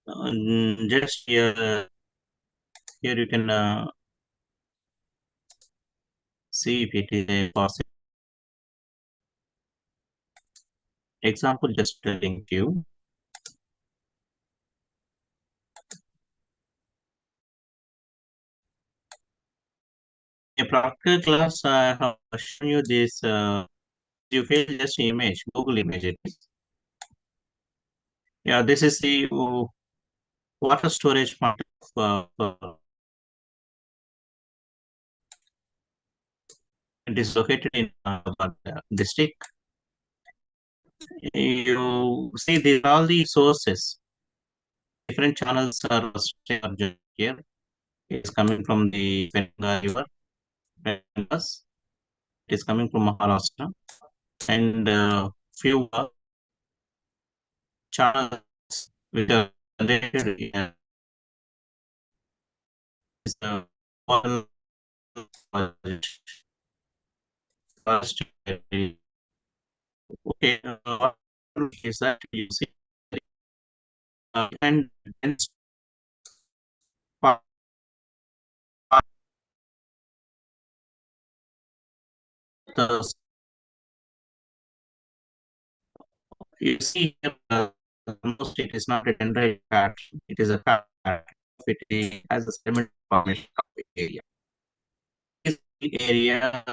Just here you can see if it is a possible example. Just link you. In a practical class, I have shown you this. You feel just image, Google image. It is. Yeah, this is the water storage part of it is located in district. You see, these are all the sources. Different channels are here. It's coming from the Ganga River. It is coming from Maharashtra, and few channels which are related is the water storage. Okay, is that you see, and dense part, the you see here, almost it is not a dendrite pattern, it is a pattern. It has a sediment formation of the area. This area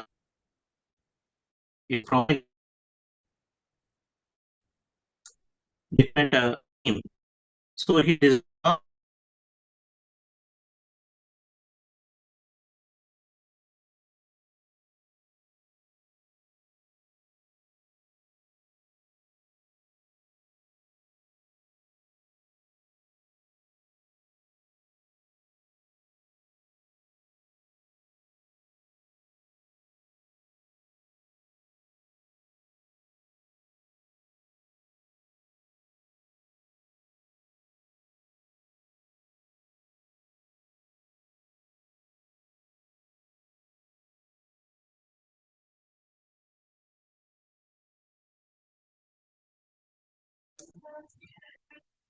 is from different so it is not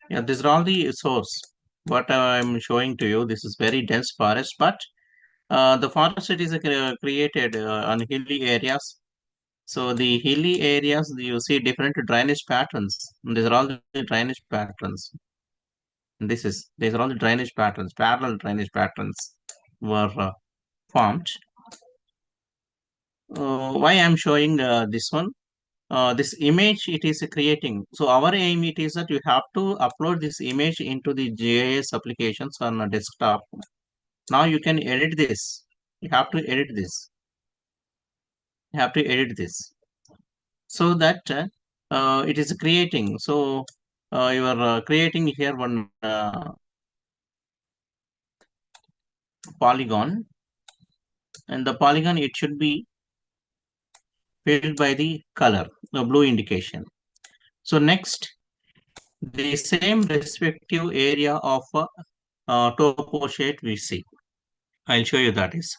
yeah, these are all the source. What I'm showing to you, this is very dense forest, but the forest it is created on hilly areas. So the hilly areas, you see different drainage patterns. These are all the drainage patterns. These are all the drainage patterns, parallel drainage patterns were formed. Why I'm showing this one? This image it is creating. So our aim it is that you have to upload this image into the GIS applications on a desktop. Now you can edit this. You have to edit this. You have to edit this so that it is creating. So you are creating here one polygon, and the polygon it should be filled by the color, the blue indication. So next, the same respective area of topo shade we see. I'll show you that is.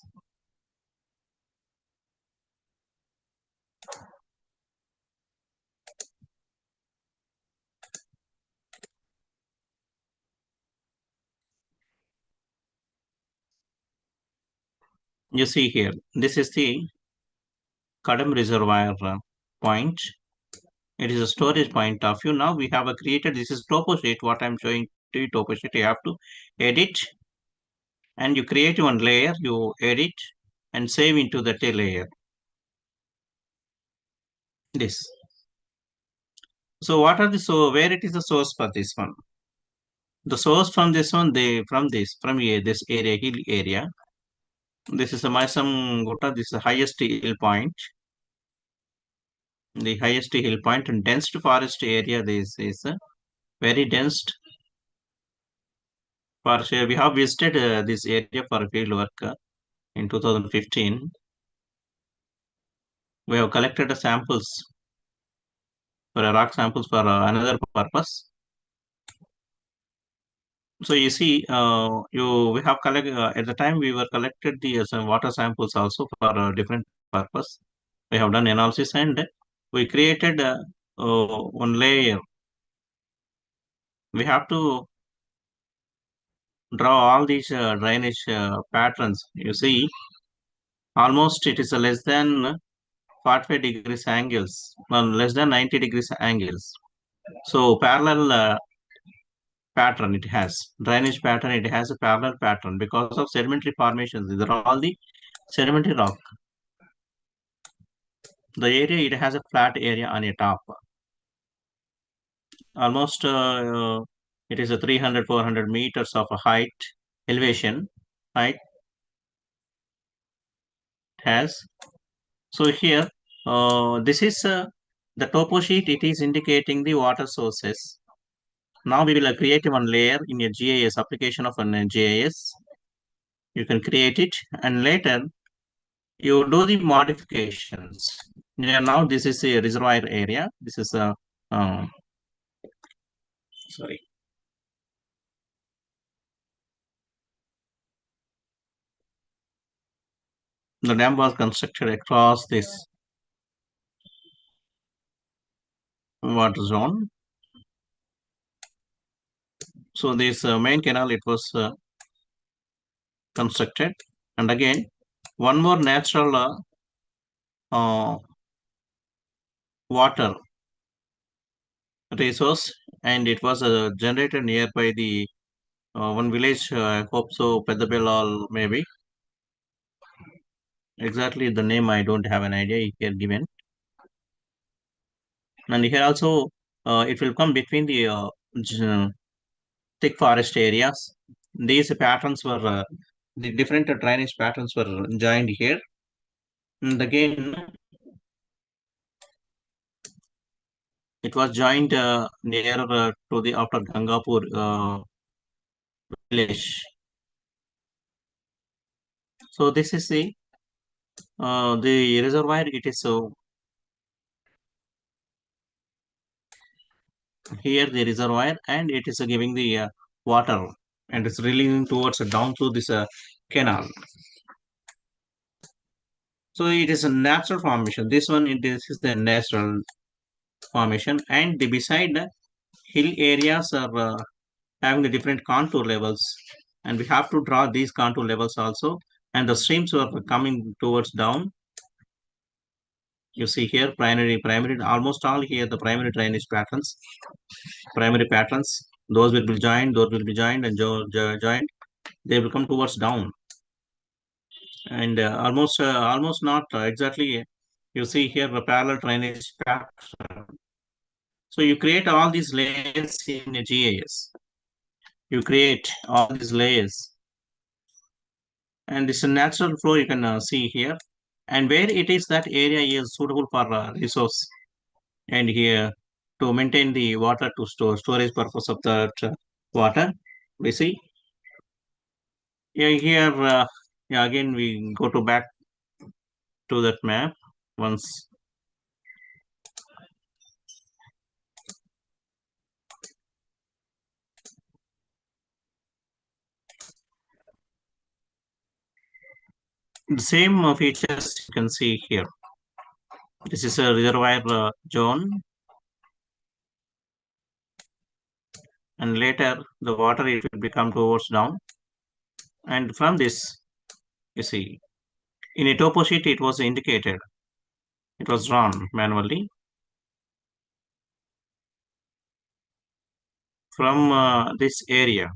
You see here, this is the Kadam Reservoir point. It is a storage point of view. Now we have created, this is topo sheet, what I'm showing to you, topo sheet. You have to edit and you create one layer, you edit and save into that layer. This. So what are the, so where it is the source for this one? The source from this one, from here, this area, hill area. This is a Mysam Gota, this is the highest hill point. The highest hill point and dense forest area, this is a very dense forest area. We have visited this area for field work in 2015. We have collected samples for rock samples for another purpose. So you see, we have collected at the time we were collected the some water samples also for a different purpose. We have done analysis and we created one layer. We have to draw all these drainage patterns. You see, almost it is a less than 45 degrees angles, less than 90 degrees angles. So parallel pattern it has, drainage pattern, it has a parallel pattern because of sedimentary formations. These are all the sedimentary rock. The area, it has a flat area on a top. Almost it is a 300, 400 meters of a height, elevation, height has. So here, this is the topo sheet. It is indicating the water sources. Now we will create one layer in a GIS application of an GIS. You can create it, and later you do the modifications. Yeah, now this is a reservoir area. This is a sorry. The dam was constructed across this water zone. So this main canal, it was constructed, and again one more natural uh, water resource, and it was generated nearby the one village. I hope so, Pedabel, maybe. Exactly the name I don't have an idea here given. And here also it will come between the thick forest areas. These patterns were the different drainage patterns were joined here. And again, it was joined near to the after Gangapur village. So this is the reservoir. It is here the reservoir, and it is giving the water, and it's releasing towards down through this canal. So it is a natural formation. This one, this is the natural formation, and the beside the hill areas are having the different contour levels, and we have to draw these contour levels also. And the streams are coming towards down. You see here primary, almost all here the primary drainage patterns, primary patterns. Those will be joined, those will be joined, and joined. They will come towards down, and almost not exactly. You see here the parallel drainage pattern. So you create all these layers in a GIS. You create all these layers, and this is a natural flow you can see here. And where it is that area is suitable for resource, and here to maintain the water to storage purpose of that water. We see here. Yeah, again we go to back to that map once. The same features you can see here. This is a reservoir zone, and later the water it will become towards down. And from this, you see, in a topo sheet it was indicated. It was drawn manually. From this area,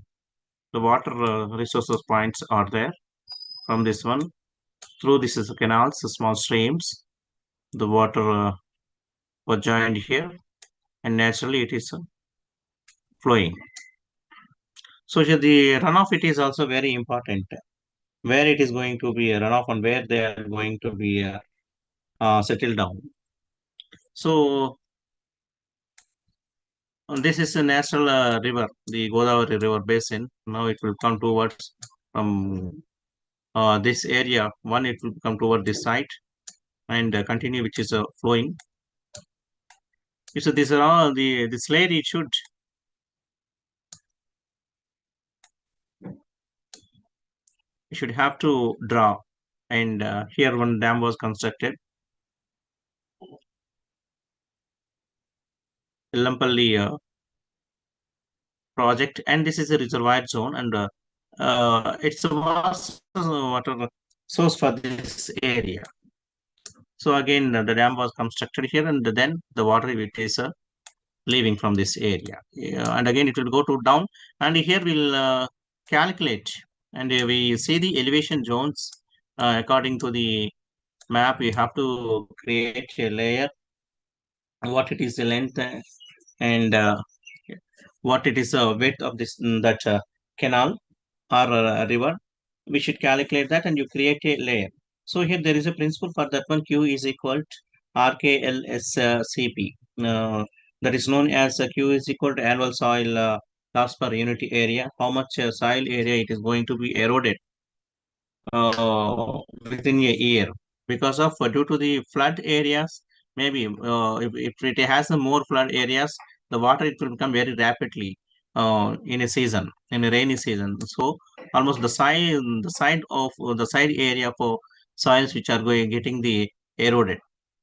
the water resources points are there. From this one, through this is canals, small streams, the water was joined here, and naturally it is flowing. So here the runoff, it is also very important. Where it is going to be a runoff and where they are going to be settled down. So this is a natural river, the Godavari River basin. Now it will come towards from this area. One, it will come toward this side and continue, which is flowing. So these are all the this layer. It should you should have to draw. And here one dam was constructed. Lampalli project, and this is a reservoir zone, and it's a vast water source for this area. So again, the dam was constructed here, and then the water it is leaving from this area. And again, it will go to down, and here we'll calculate, and we see the elevation zones according to the map. We have to create a layer, what it is the length and what it is the width of this that canal or river. We should calculate that, and you create a layer. So here there is a principle for that one. Q is equal to RKLSCP. That is known as Q is equal to annual soil loss per unit area. How much soil area it is going to be eroded within a year because of due to the flood areas. Maybe if it has a more flood areas, the water it will become very rapidly in a season, in a rainy season. So almost the side of the side area for soils which are going getting the eroded.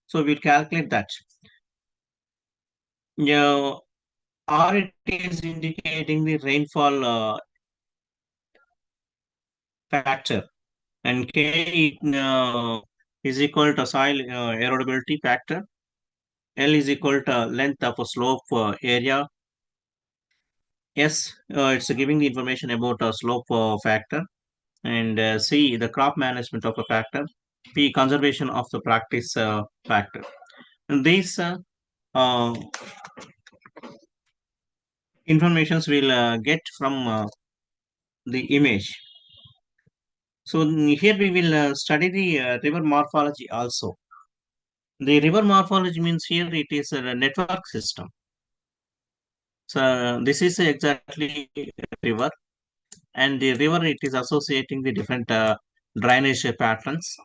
So we'll calculate that. Yeah, or it is indicating the rainfall factor, and K is equal to soil erodibility factor. L is equal to length of a slope area. S, it's giving the information about a slope factor. And C, the crop management of a factor. P, conservation of the practice factor. And these uh, informations will get from the image. So here we will study the river morphology also. The river morphology means here it is a network system. So this is exactly a river, and the river it is associating the different drainage patterns.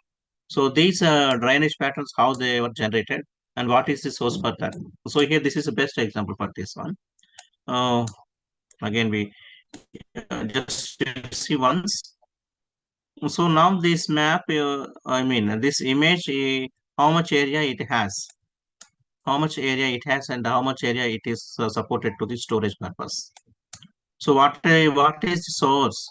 So these drainage patterns, how they were generated, and what is the source for that. So here this is the best example for this one. Uh, Again we just see once. So now this map, I mean this image, how much area it has, and how much area it is supported to the storage purpose. So what is the source?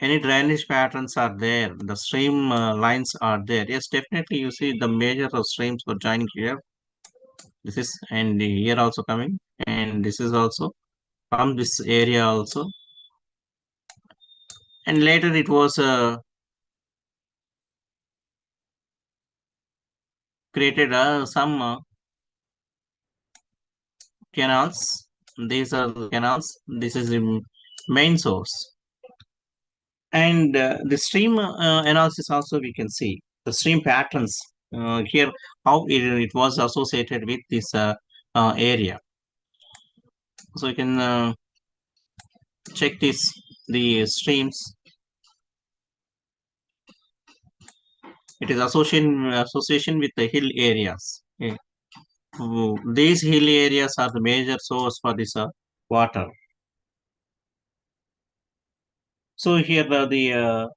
Any drainage patterns are there, the stream lines are there. Yes, definitely you see the major of streams were joining here. This is, and here also coming, and this is also from this area also. And later it was created some canals. These are the canals. This is the main source. And the stream analysis also we can see the stream patterns here, how it was associated with this area. So you can check this, the streams. It is association with the hill areas. These hill areas are the major source for this water. So here the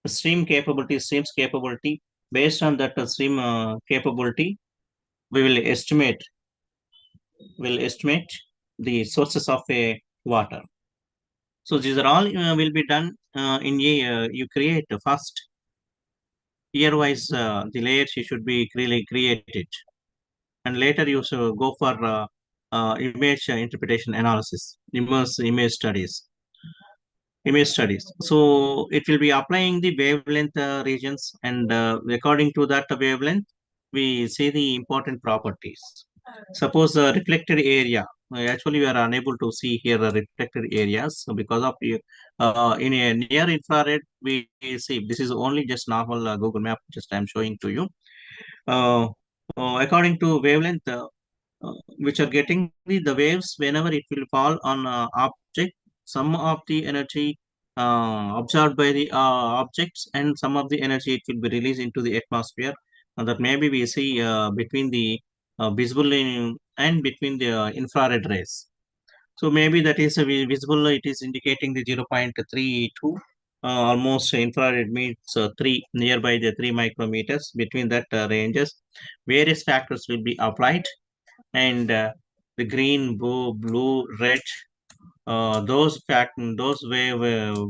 streams capability. Based on that stream capability, we will estimate the sources of a water. So these are all will be done in a you create first year-wise the layers you should be really created, and later you should go for image interpretation analysis, image studies. So it will be applying the wavelength regions, and according to that wavelength, we see the important properties. Suppose the reflected area. Actually, we are unable to see here the reflected areas because of in a near infrared. We see this is only just normal Google map. Just I'm showing to you. Uh, According to wavelength, which are getting the waves whenever it will fall on object, some of the energy absorbed by the objects, and some of the energy it will be released into the atmosphere. That maybe we see between the visible and between the infrared rays. So maybe that is visible, it is indicating the 0.32, almost infrared means 3, nearby the 3 micrometers. Between that ranges, various factors will be applied, and the green, blue, red,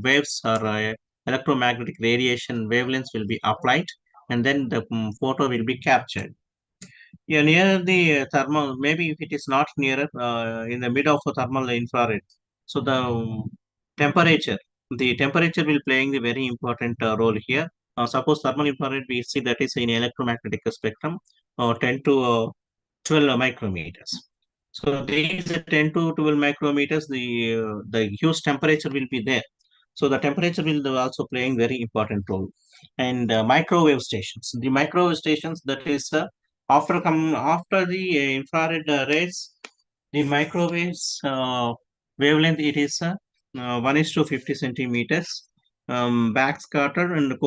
waves or electromagnetic radiation wavelengths will be applied, and then the photo will be captured. Yeah, near the thermal, maybe if it is not nearer, in the mid of a thermal infrared. So the temperature will playing the very important role here. Suppose thermal infrared, we see that is in electromagnetic spectrum, 10 to 12 micrometers. So these 10 to 12 micrometers, the huge temperature will be there. So the temperature will also playing very important role. And microwave stations, the microwave stations, that is after the infrared rays, the microwaves wavelength, it is 1 is to 50 centimeters, backscatter, and uh,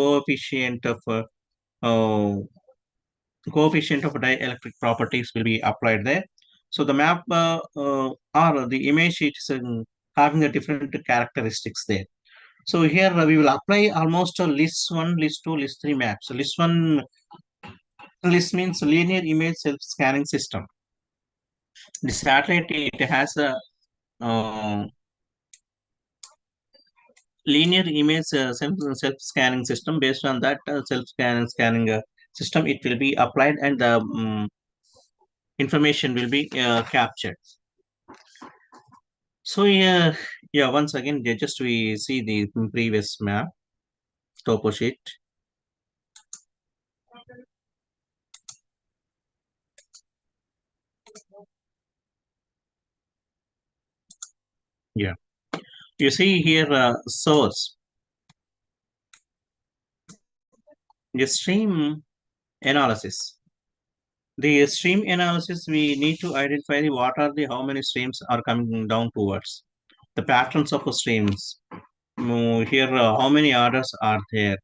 coefficient of dielectric properties will be applied there. So the map or the image, it is having a different characteristics there. So here we will apply almost a list 1, list 2, list 3 maps. So list 1, list means linear image self-scanning system. The satellite, it has a uh, linear image self-scanning system. Based on that scanning system, it will be applied, and the information will be captured. So yeah, once again, just we see the previous map, topo sheet. Yeah, you see here source, the stream analysis. The stream analysis, we need to identify what are the how many streams are coming down towards the patterns of the streams. Here, how many orders are there?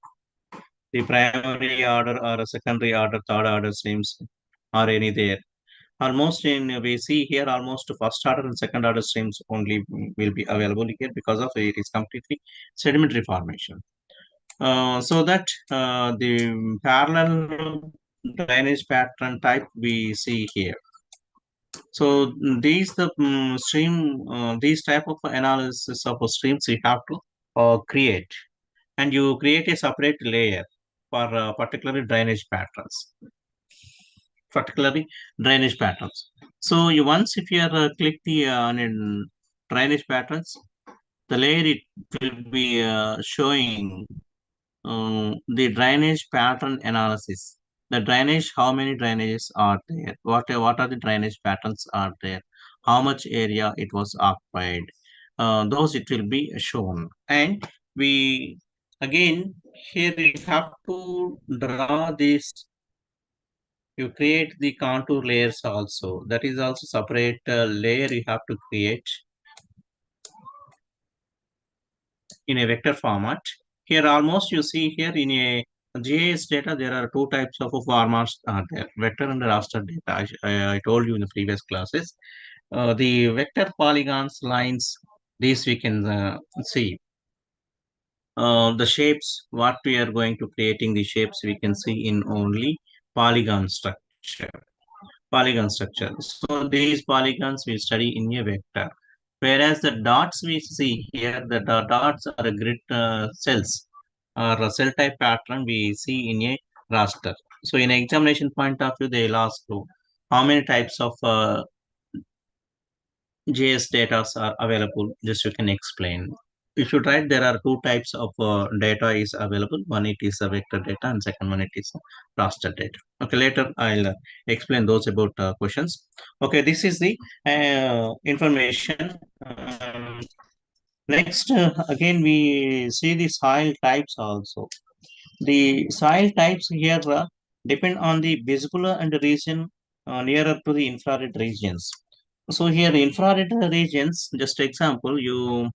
The primary order or a secondary order, third order streams are any there? Almost in we see here almost first order and second order streams only will be available here, because of it is completely sedimentary formation. So that the parallel drainage pattern type we see here. So these type of analysis of streams you have to create, and you create a separate layer for particularly drainage patterns. So you once if you are click the in drainage patterns, the layer it will be showing the drainage pattern analysis. The drainage, how many drainages are there? What are the drainage patterns are there? How much area it was occupied? Those it will be shown. And we again here we have to draw this. You create the contour layers also. That is also separate layer you have to create in a vector format. Here almost you see here in a GIS data, there are two types of formats are there, vector and raster data. I told you in the previous classes. The vector polygons, lines, these we can see. The shapes, what we are going to creating the shapes, we can see in only polygon structure. So these polygons we study in a vector. Whereas the dots we see here, the dots are a grid cells or a cell type pattern we see in a raster. So in examination point of view, they'll ask you how many types of JS data are available. Just you can explain. You should write there are two types of data is available. One it is a vector data, and second one it is a raster data. Okay, later I'll explain those about questions. Okay, this is the information. Next, again we see the soil types also. The soil types here depend on the visible and the region nearer to the infrared regions. So here infrared regions, just example, you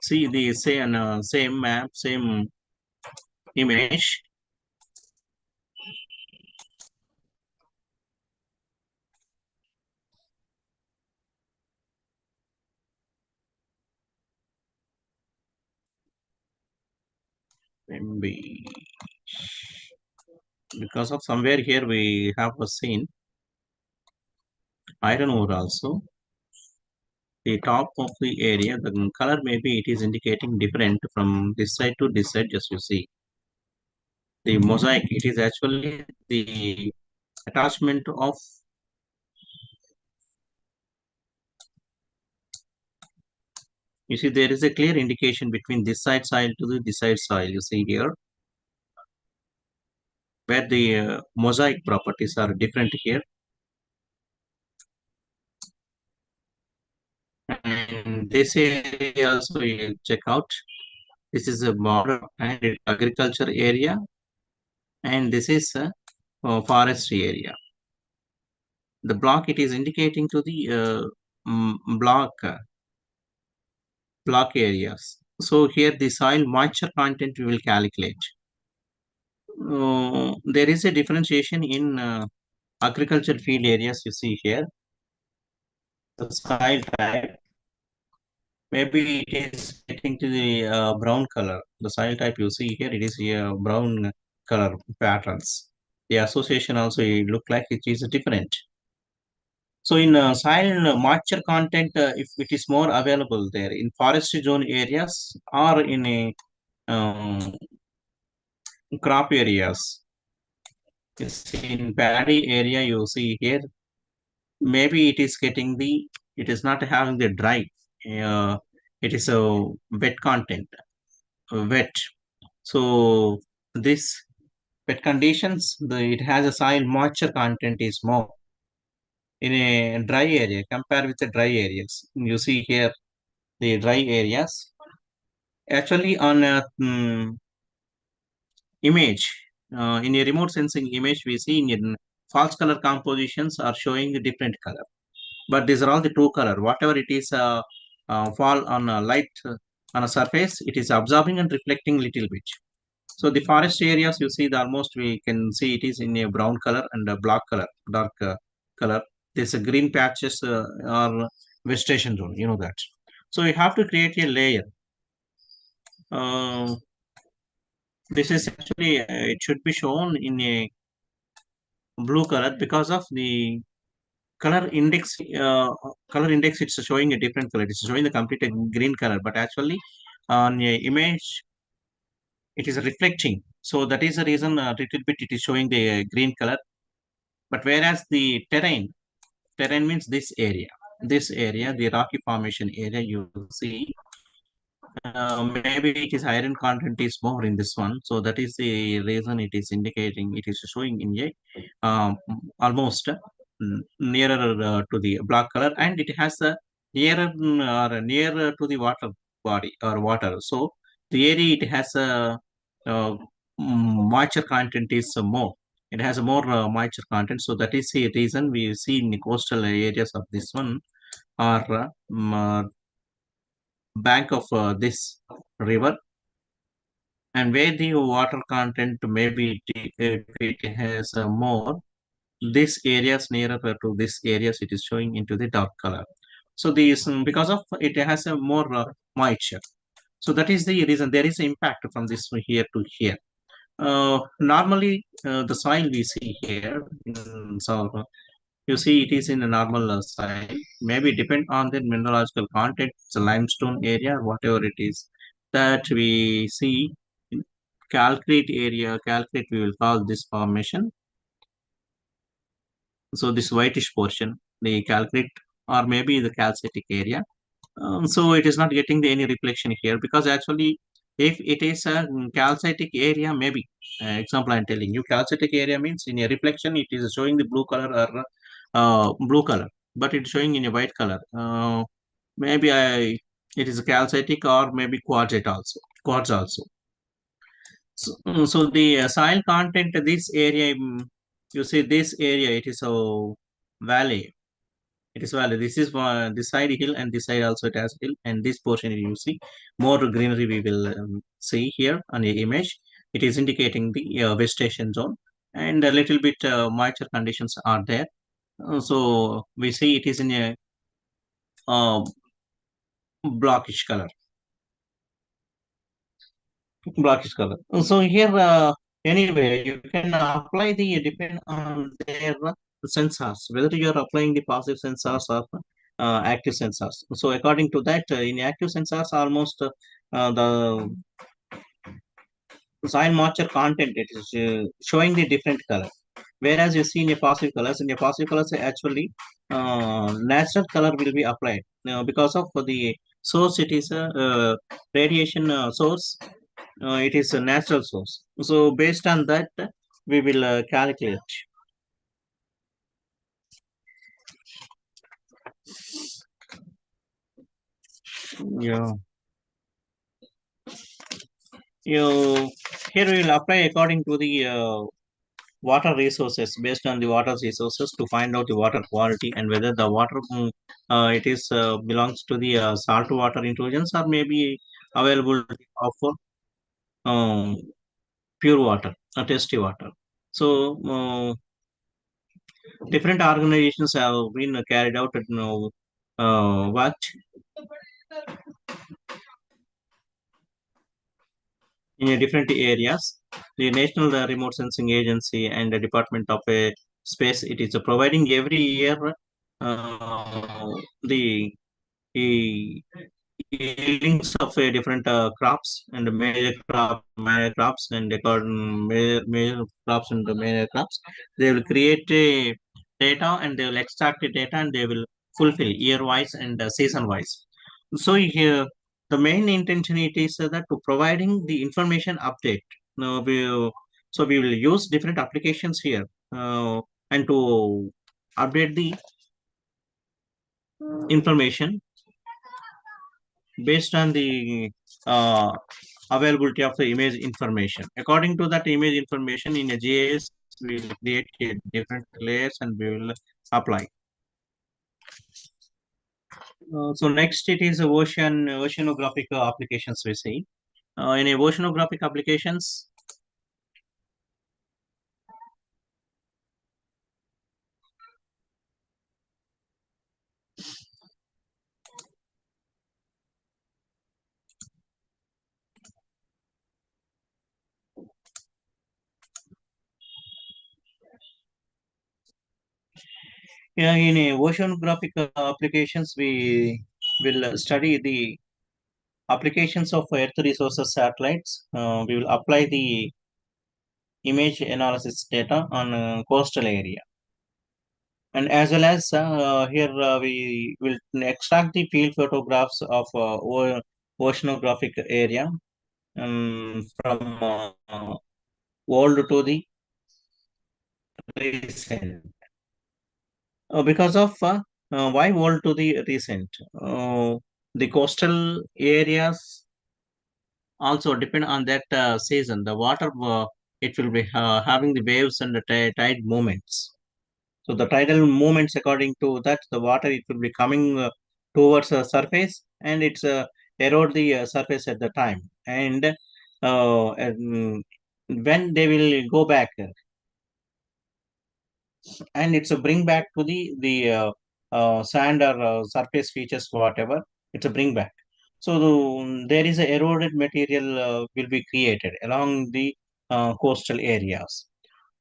see the same map, same image. Maybe because of somewhere here we have a scene iron ore also. the top of the area, the color maybe it is indicating different from this side to this side. Just you see the mosaic. It is actually the attachment of. You see, there is a clear indication between this side soil to the this side soil. You see here where the mosaic properties are different here, and this area also you check out. This is a border and agriculture area, and this is a forestry area. The block it is indicating to the block areas. So here the soil moisture content we will calculate. There is a differentiation in agricultural field areas. You see here the soil type. Maybe it is getting to the brown color. The soil type you see here, it is brown color patterns. The association also it look like it is different. So in soil moisture content, if it is more available there in forestry zone areas or in a crop areas, you see in paddy area you see here, maybe it is getting the, it is not having the dry, uh, it is a wet content, wet. So this wet conditions, it has a soil moisture content is more in a dry area compared with the dry areas. You see here the dry areas. Actually, on a image, in a remote sensing image, we see in false color compositions are showing a different color. But these are all the true color. Whatever it is fall on a light on a surface, it is absorbing and reflecting little bit. So the forest areas, you see, the almost we can see it is in a brown color and a black color, dark color. There's a green patches or vegetation zone. You know that. So you have to create a layer. Uh, this is actually it should be shown in a blue color because of the color index. Color index it's showing a different color. It's showing the complete green color, but actually on a image it is reflecting. So that is the reason a little bit it is showing the green color. But whereas the terrain means this area, the rocky formation area, you see, maybe it is iron content is more in this one. So that is the reason it is indicating, it is showing in a almost nearer to the black color, and it has a nearer or nearer to the water body or water. So the area it has a moisture content is more. It has a more moisture content. So that is the reason we see in the coastal areas of this one or bank of this river, and where the water content maybe if it has more, this areas nearer to this areas it is showing into the dark color. So these because of it has a more moisture. So that is the reason there is impact from this here to here. Normally the soil we see here so you see it is in a normal soil. Maybe depend on the mineralogical content, it's a limestone area, whatever it is that we see in calcrete area. Calcrete we will call this formation. So this whitish portion, the calcrete or maybe the calcitic area. So it is not getting any reflection here because actually if it is a calcitic area, maybe example I'm telling you, calcitic area means in a reflection it is showing the blue color or blue color, but it's showing in a white color. Maybe it is a calcitic or maybe quartz also. So the soil content this area, you see this area it is a valley. It is valley. This is this side hill and this side also it has hill, and this portion you see more greenery we will see here on the image. It is indicating the vegetation zone, and a little bit moisture conditions are there. So we see it is in a uh, blackish color. Blackish color. So here, anyway, you can apply the depend on their sensors, whether you are applying the passive sensors or active sensors. So according to that, in active sensors, almost the soil moisture content it is showing the different color. Whereas you see in a passive colors actually natural color will be applied because of the source. It is a radiation source. It is a natural source. So based on that, we will calculate. Yeah. You here we will apply according to the water resources, based on the water resources to find out the water quality and whether the water it is belongs to the salt water intelligence or maybe available of um, pure water, tasty water. So different organizations have been carried out work in different areas. The National Remote Sensing Agency and the Department of Space, it is providing every year the the yieldings of different crops and major crops and major crops and the major crops. They will create a data and they will extract the data and they will fulfill year wise and season wise. So here the main intention it is that to providing the information update. Now so we will use different applications here and to update the information based on the uh, availability of the image information. According to that image information in a GIS, we will create different layers and we will apply. So next it is oceanographic applications we see. In a oceanographic applications, yeah, in a oceanographic applications, we will study the applications of Earth resources satellites. We will apply the image analysis data on coastal area. And as well as here we will extract the field photographs of oceanographic area from old to the recent. Because of why old to the recent? The coastal areas also depend on that season. The water it will be having the waves and the tide movements. So the tidal movements, according to that, the water it will be coming towards the surface and it's erode the surface at the time. And when they will go back and it's a bring back to the sand or surface features, whatever, it's a bring back. So there is a eroded material will be created along the coastal areas.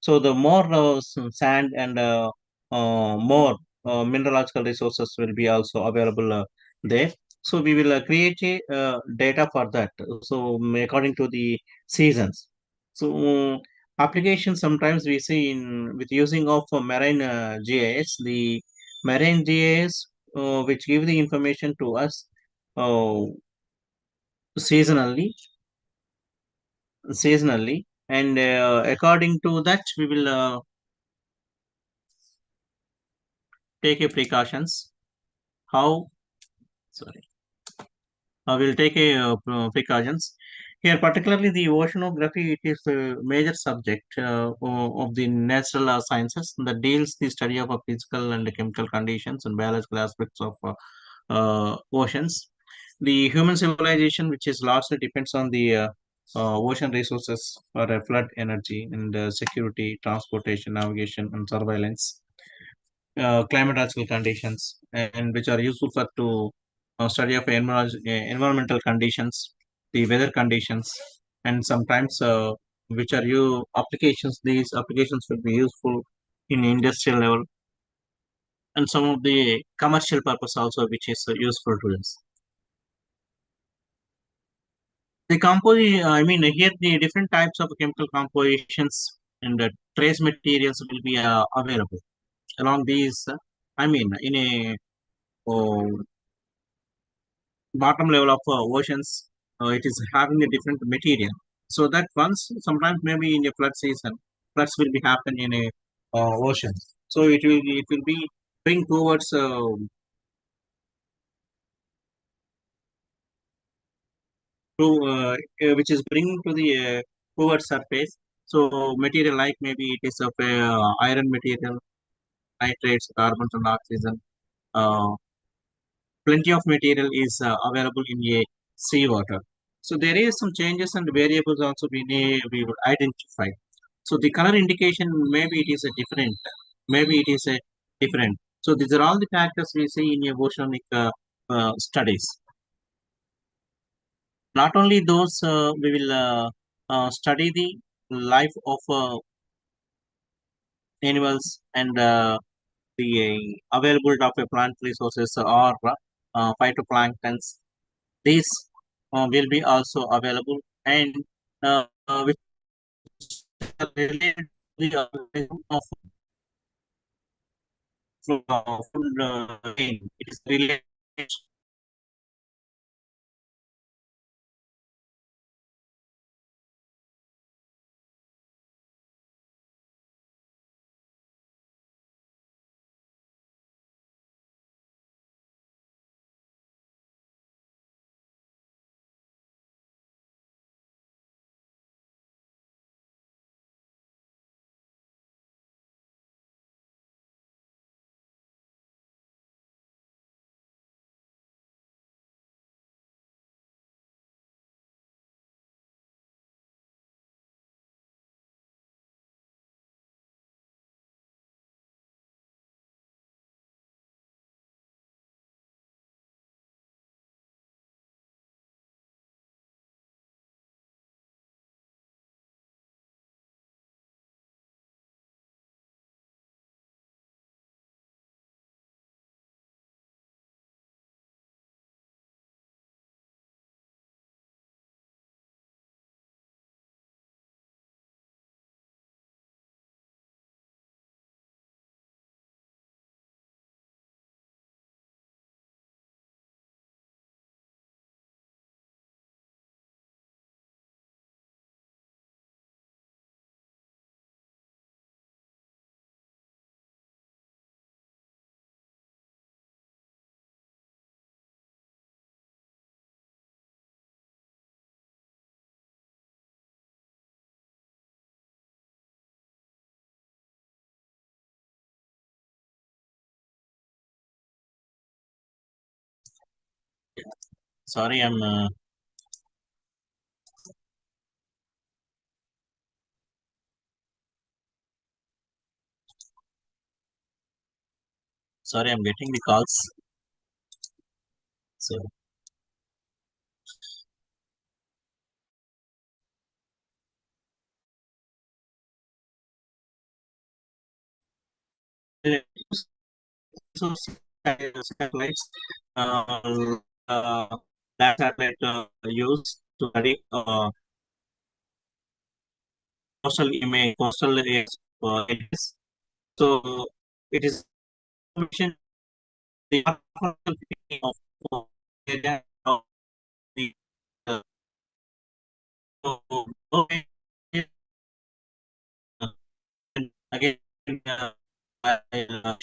So the more sand and more mineralogical resources will be also available there. So we will create a data for that. So according to the seasons. So application sometimes we see in with using of marine GIS, the marine GIS which give the information to us uh, seasonally, and according to that we will take a precautions. How? Sorry. We'll take a precautions. Here, particularly the oceanography, it is a major subject of the natural sciences that deals the study of physical and chemical conditions and biological aspects of oceans. The human civilization, which is largely depends on the ocean resources for flood energy and security, transportation, navigation, and surveillance. Climatological conditions and which are useful for to study of environmental conditions, the weather conditions, and sometimes which are you applications. These applications will be useful in industrial level and some of the commercial purpose also, which is useful to us. The I mean, here the different types of chemical compositions and trace materials will be available along these. I mean, in a bottom level of oceans, it is having a different material. So that once, sometimes maybe in a flood season, floods will be happen in a ocean. So it will be bring towards which is bringing to the towards surface. So material like maybe it is of iron material, nitrates, carbon and oxygen. Uh, Plenty of material is available in a seawater. So there is some changes and variables also we would identify. So the color indication maybe it is a different, maybe it is a different. So these are all the factors we see in your oceanic studies. Not only those, we will study the life of animals and the availability of plant resources or phytoplanktons. These will be also available and which are related to the organism of food chain. It is related. Sorry, I'm getting the calls. So so satellites, uh, uh, that satellite used to study coastal areas. Areas. So it is information the of area of the so, okay, and again I'll, uh,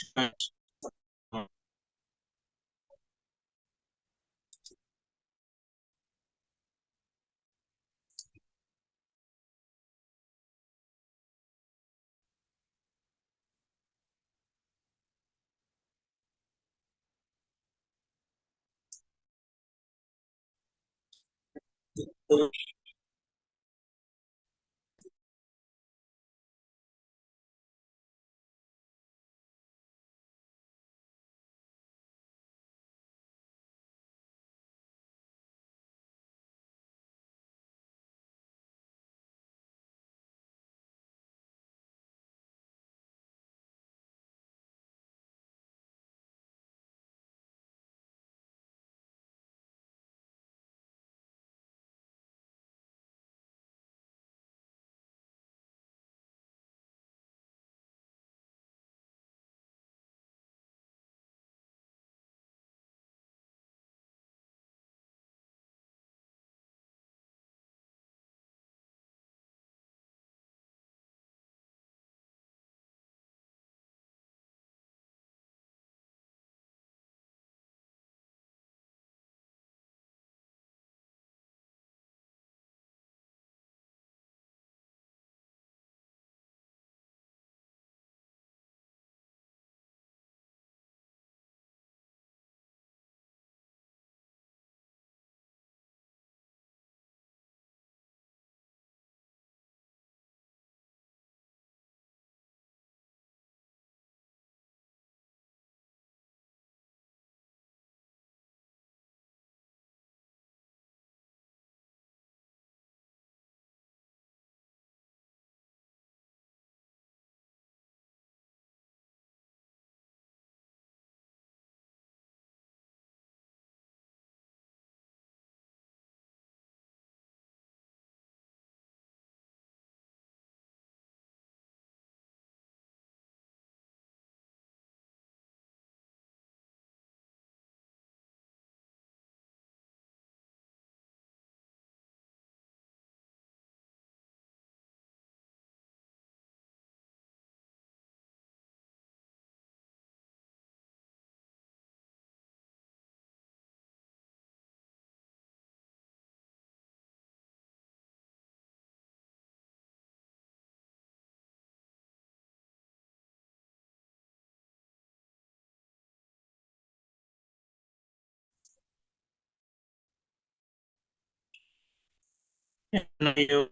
And you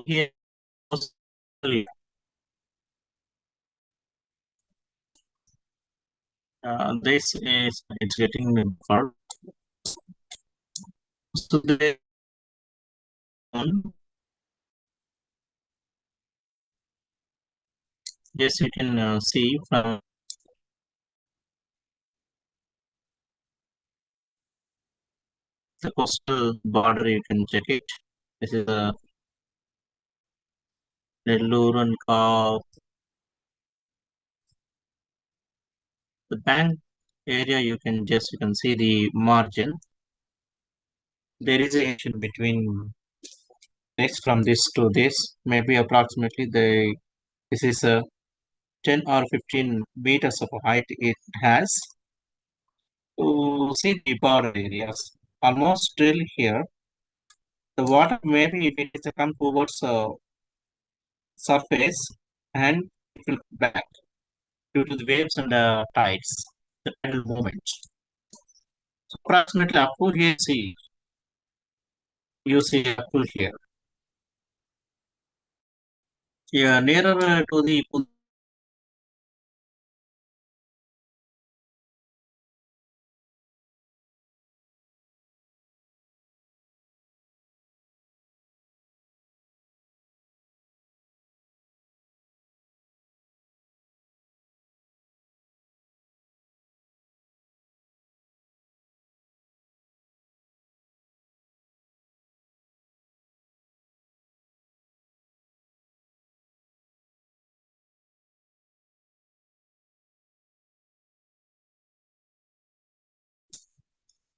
here this is it's getting far. So the one, yes, you can see from the coastal border. You can check it. This is a Nellore and the bank area. You can see the margin. There is a connection between next from this to this. Maybe approximately this is a 10 or 15 meters of height it has. To see the border areas, almost drill here. The water maybe if it is a come towards surface and it will come back due to the waves and tides, the tidal movement. So approximately up to here, see, you see up to here. Yeah, nearer to the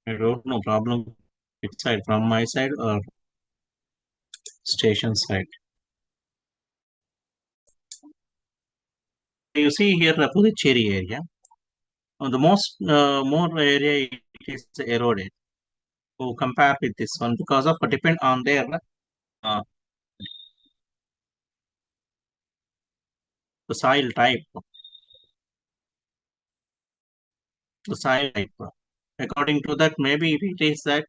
I don't know problem which side from my side or station side. You see here the Puducherry area. The most more area it is eroded to compare with this one because of depend on their uh, the soil type, the soil type. According to that, maybe it is that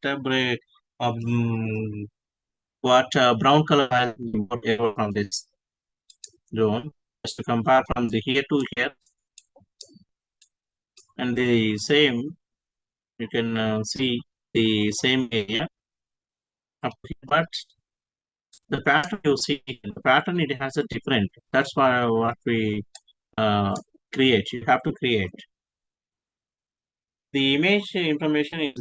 what brown color has been put erode from this zone. Just to compare from the here to here, and the same you can see the same area up here, but the pattern you see the pattern it has a different. That's why what we uh, create. You have to create the image information is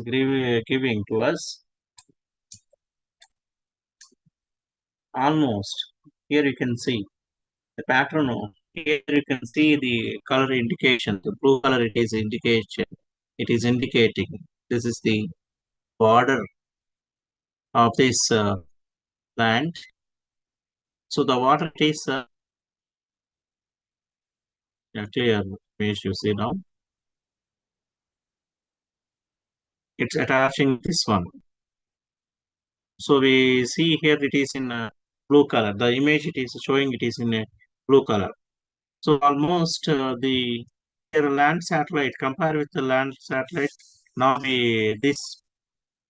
giving to us almost. Here you can see the pattern. Here you can see the color indication. The blue color it is indication. It is indicating this is the border of this land. So the water is actually image you see now. It's attaching this one. So we see here it is in blue color. The image it is showing it is in a blue color. So almost the their land satellite compare with the land satellite. Now this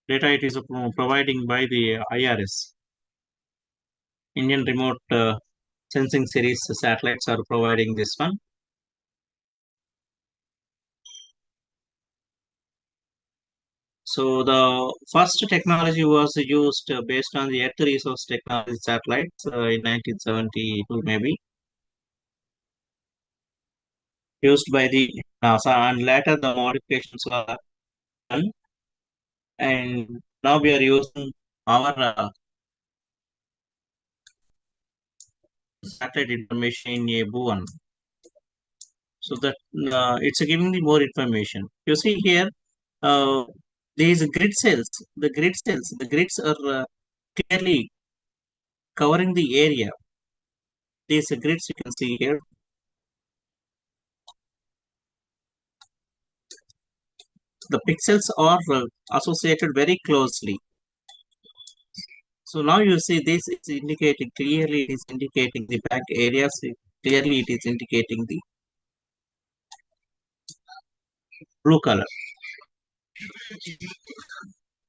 data it is providing by the IRS, Indian Remote Sensing Series satellites are providing this one. So the first technology was used based on the Earth Resource Technology satellites in 1972 maybe used by the NASA and later the modifications were done and now we are using our satellite information in a Bhuvan. So that it's giving me more information. You see here, uh, these the grids are clearly covering the area. These grids you can see here. The pixels are associated very closely. So now you see this is indicating clearly. It is indicating the back areas. Clearly, it is indicating the blue color.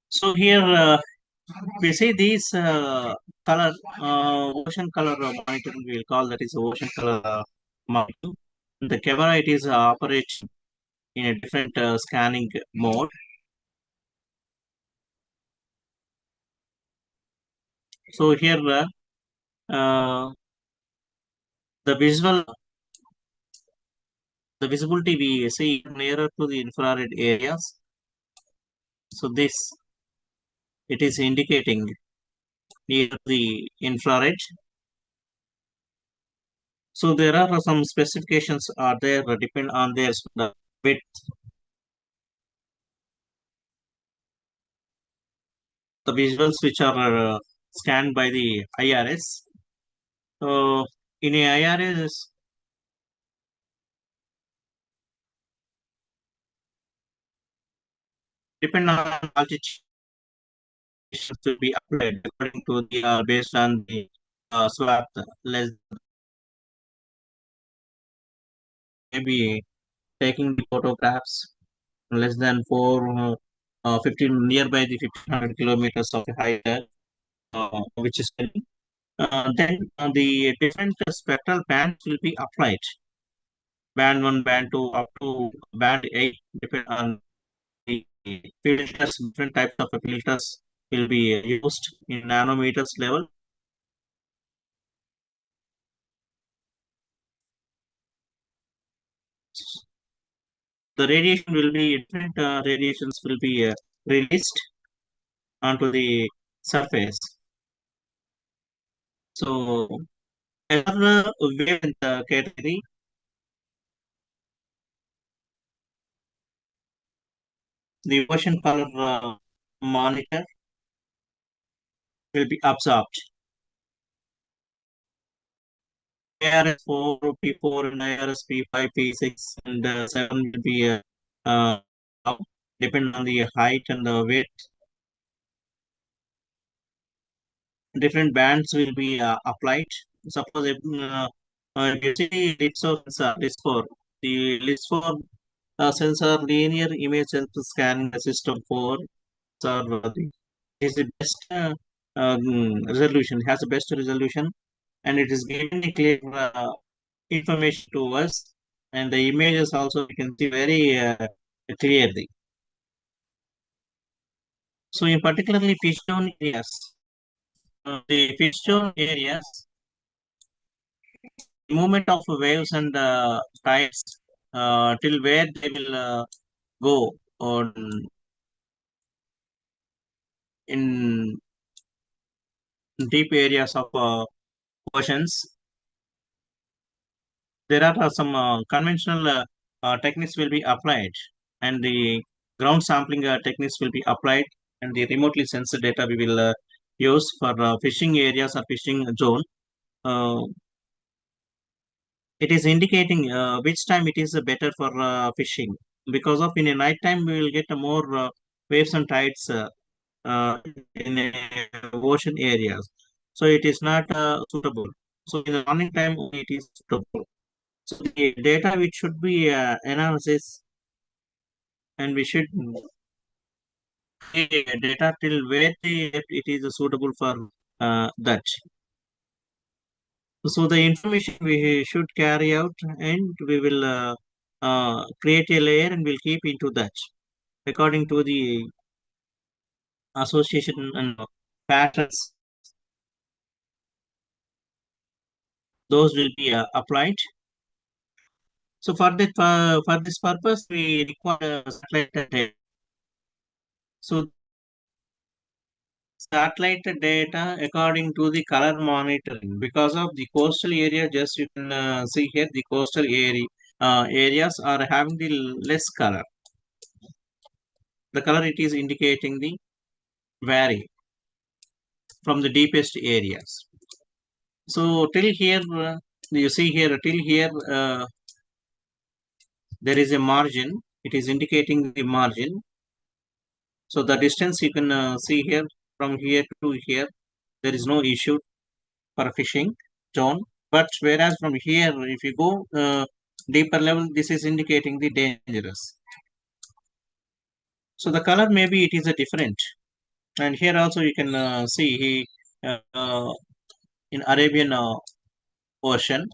So here we see these color, ocean color monitoring, we will call that is ocean color monitoring. The camera, it is operating in a different scanning mode. So here the visual, the visibility we see nearer to the infrared areas. So this, it is indicating near the infrared. So there are some specifications are there depend on their the width. The visuals which are scanned by the IRS. So in a IRS, depend on altitude to be applied according to the based on the swap less, maybe taking the photographs less than 15 nearby the 1500 kilometers of height, which is then the different spectral bands will be applied. Band 1, band 2, up to band 8, depend on the filters, different types of filters will be used in nanometers level. The radiation will be, different radiations will be released onto the surface. So another wavelength category, the ocean color monitor will be absorbed. ARS4, P4, and IRS P5, P6, and 7 will be uh, depend on the height and the weight. Different bands will be applied. Suppose if you see LITSO sensor, LIS4, the LIS4 sensor linear image sensor scanning system 4 is the best resolution, has the best resolution, and it is giving the clear information to us, and the images also we can see very clearly. So in particularly fish zone areas, the fish zone areas, movement of waves and tides till where they will go on in deep areas of oceans. There are some conventional techniques will be applied, and the ground sampling techniques will be applied, and the remotely sensed data we will use for fishing areas or fishing zone. Uh, it is indicating which time it is better for fishing, because of in a night time we will get more waves and tides in ocean areas, so it is not suitable. So in the morning time only it is suitable. So the data which should be analysis, and we should see data till where it is suitable for that. So the information we should carry out, and we will create a layer and we'll keep into that according to the association and patterns. Those will be applied. So for this purpose, we require satellite data. So satellite data according to the color monitoring, because of the coastal area, just you can see here the coastal areas are having the less color. The color it is indicating the vary from the deepest areas. So till here, you see here till here there is a margin. It is indicating the margin. So the distance you can see here from here to here, there is no issue for fishing zone. But whereas from here, if you go deeper level, this is indicating the dangerous. So the color maybe it is a different. And here also you can see uh, in Arabian Ocean.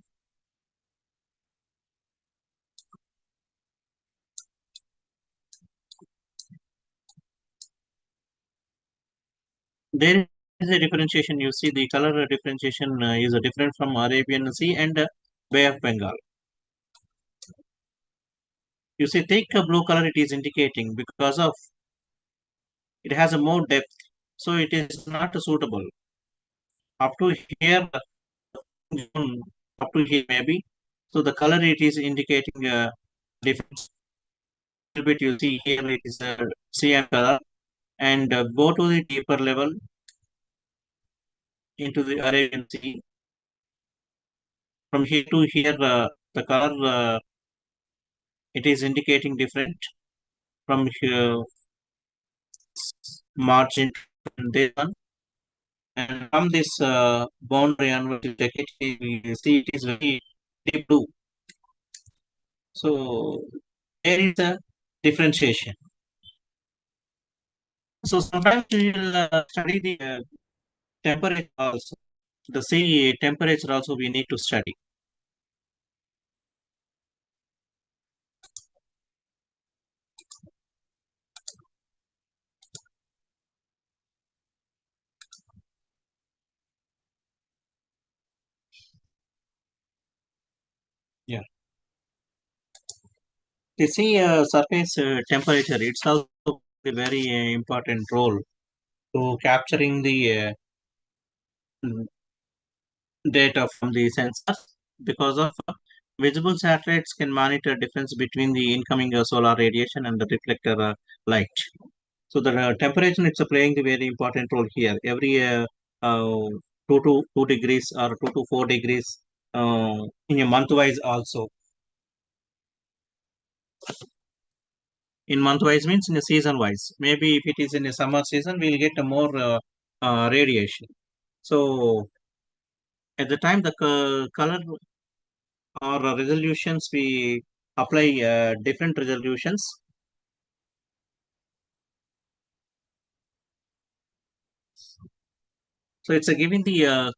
There is a differentiation. You see, the color differentiation is different from Arabian Sea and Bay of Bengal. You see, thick blue color it is indicating because of it has a more depth, so it is not suitable. Up to here, up to here maybe. So the color it is indicating difference. A little bit you see here it is a cyan color, and go to the deeper level into the Arabian Sea. From here to here, the color it is indicating different from here margin to this one. And from this boundary onward, you take it, you see it is very deep blue. So there is a differentiation. So sometimes we will study the temperature also. The sea temperature also we need to study. Yeah. The sea surface temperature, it's also a very important role to capturing the data from the sensors because of visible satellites can monitor difference between the incoming solar radiation and the reflector light. So the temperature it's playing the very important role here. Every 2 to 2 degrees or 2 to 4 degrees in a month wise also. In month wise means in a season wise. Maybe if it is in a summer season, we'll get a more radiation. So at the time the color or resolutions we apply different resolutions. So it's giving the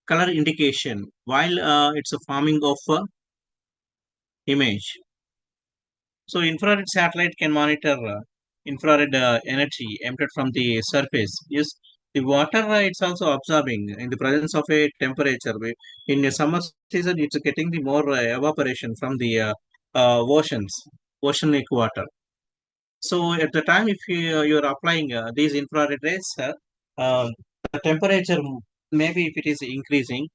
color indication while it's a forming of image. So infrared satellite can monitor infrared energy emitted from the surface. Yes, the water it's also absorbing in the presence of a temperature. In the summer season, it's getting the more evaporation from the oceans, oceanic water. So at the time, if you're applying these infrared rays, the temperature maybe if it is increasing,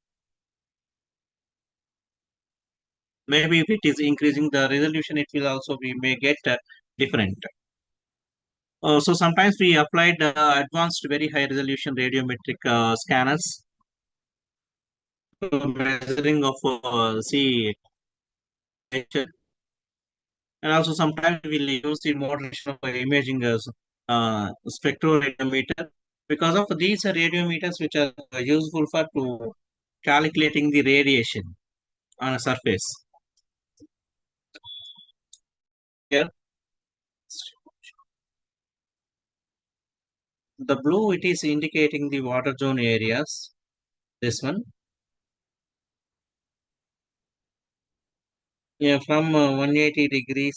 maybe if it is increasing the resolution, it will also be may get different. So sometimes we applied advanced, very high resolution radiometric scanners measuring of sea nature, and also sometimes we will use the modulation of imaging as spectroradiometer because of these radiometers which are useful for to calculating the radiation on a surface. Here, the blue it is indicating the water zone areas. This one, yeah, from 180 degrees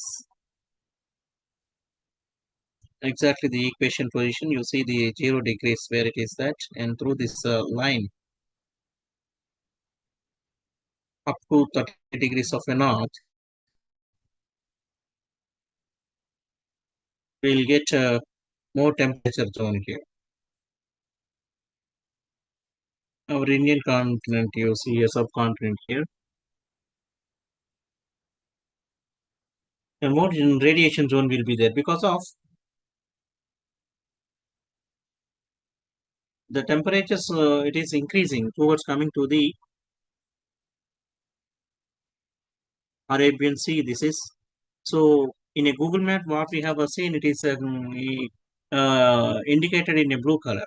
exactly the equation position. You see the 0 degrees where it is that, and through this line up to 30 degrees of a north, we'll get more temperature zone here. Our Indian continent, you see a subcontinent here. And more radiation zone will be there because of the temperatures. It is increasing towards coming to the Arabian Sea. This is so in a Google map. What we have seen, it is indicated in a blue color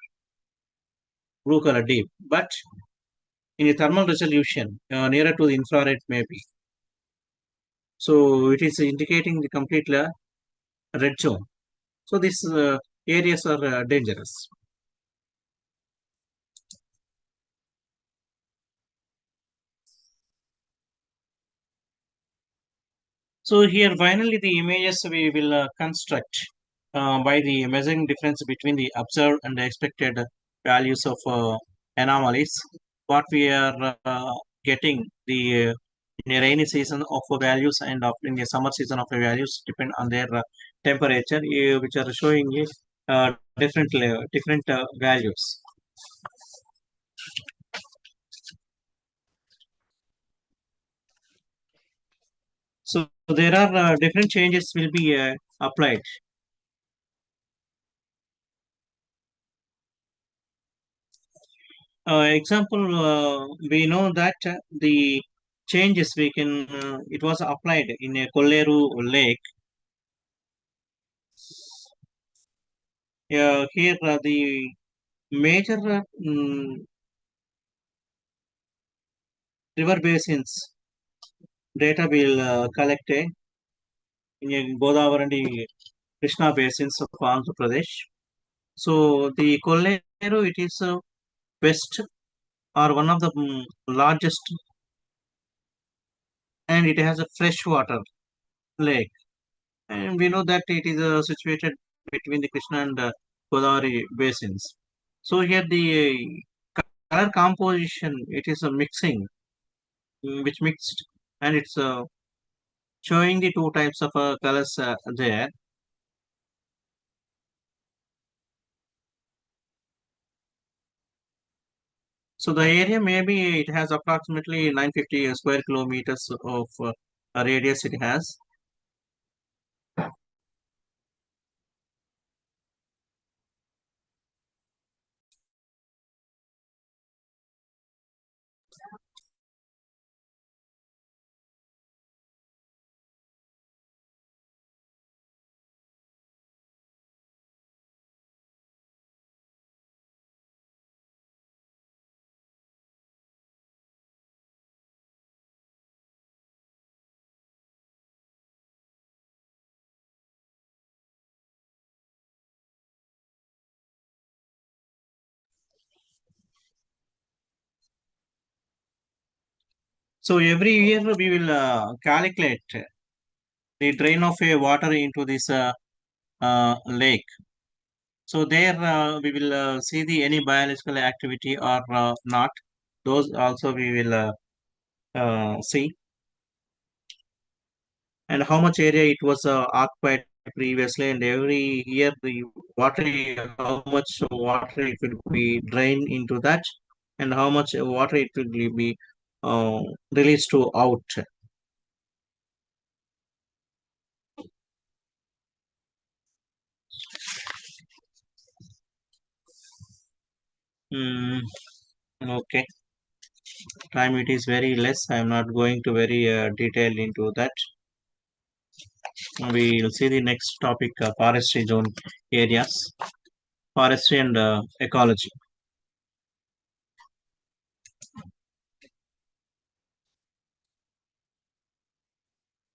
deep, but in a thermal resolution nearer to the infrared maybe. So it is indicating the complete red zone. So these areas are dangerous. So here finally the images we will construct by the measuring difference between the observed and the expected values of anomalies. What we are getting the in a rainy season of values and in a summer season of values depend on their temperature, which are showing different values. So there are different changes will be applied. Example, we know that the changes we can, it was applied in a Kolleru lake. Here, the major river basins data will collect in Godavari and the Krishna basins of Andhra Pradesh. So the Kolleru, it is west or one of the largest, and it has a freshwater lake. And we know that it is situated between the Krishna and Godavari basins. So here the color composition, it is a mixing, which mixed, and it's showing the two types of colors there. So the area maybe it has approximately 950 square kilometers of radius it has. So every year we will calculate the drain of a water into this lake. So there we will see the any biological activity or not. Those also we will see, and how much area it was occupied previously, and every year the water, how much water it will be drained into that, and how much water it will be uh, released to out. Mm, okay, time it is very less. I am not going to very detailed into that. We will see the next topic, forestry zone areas, forestry and ecology.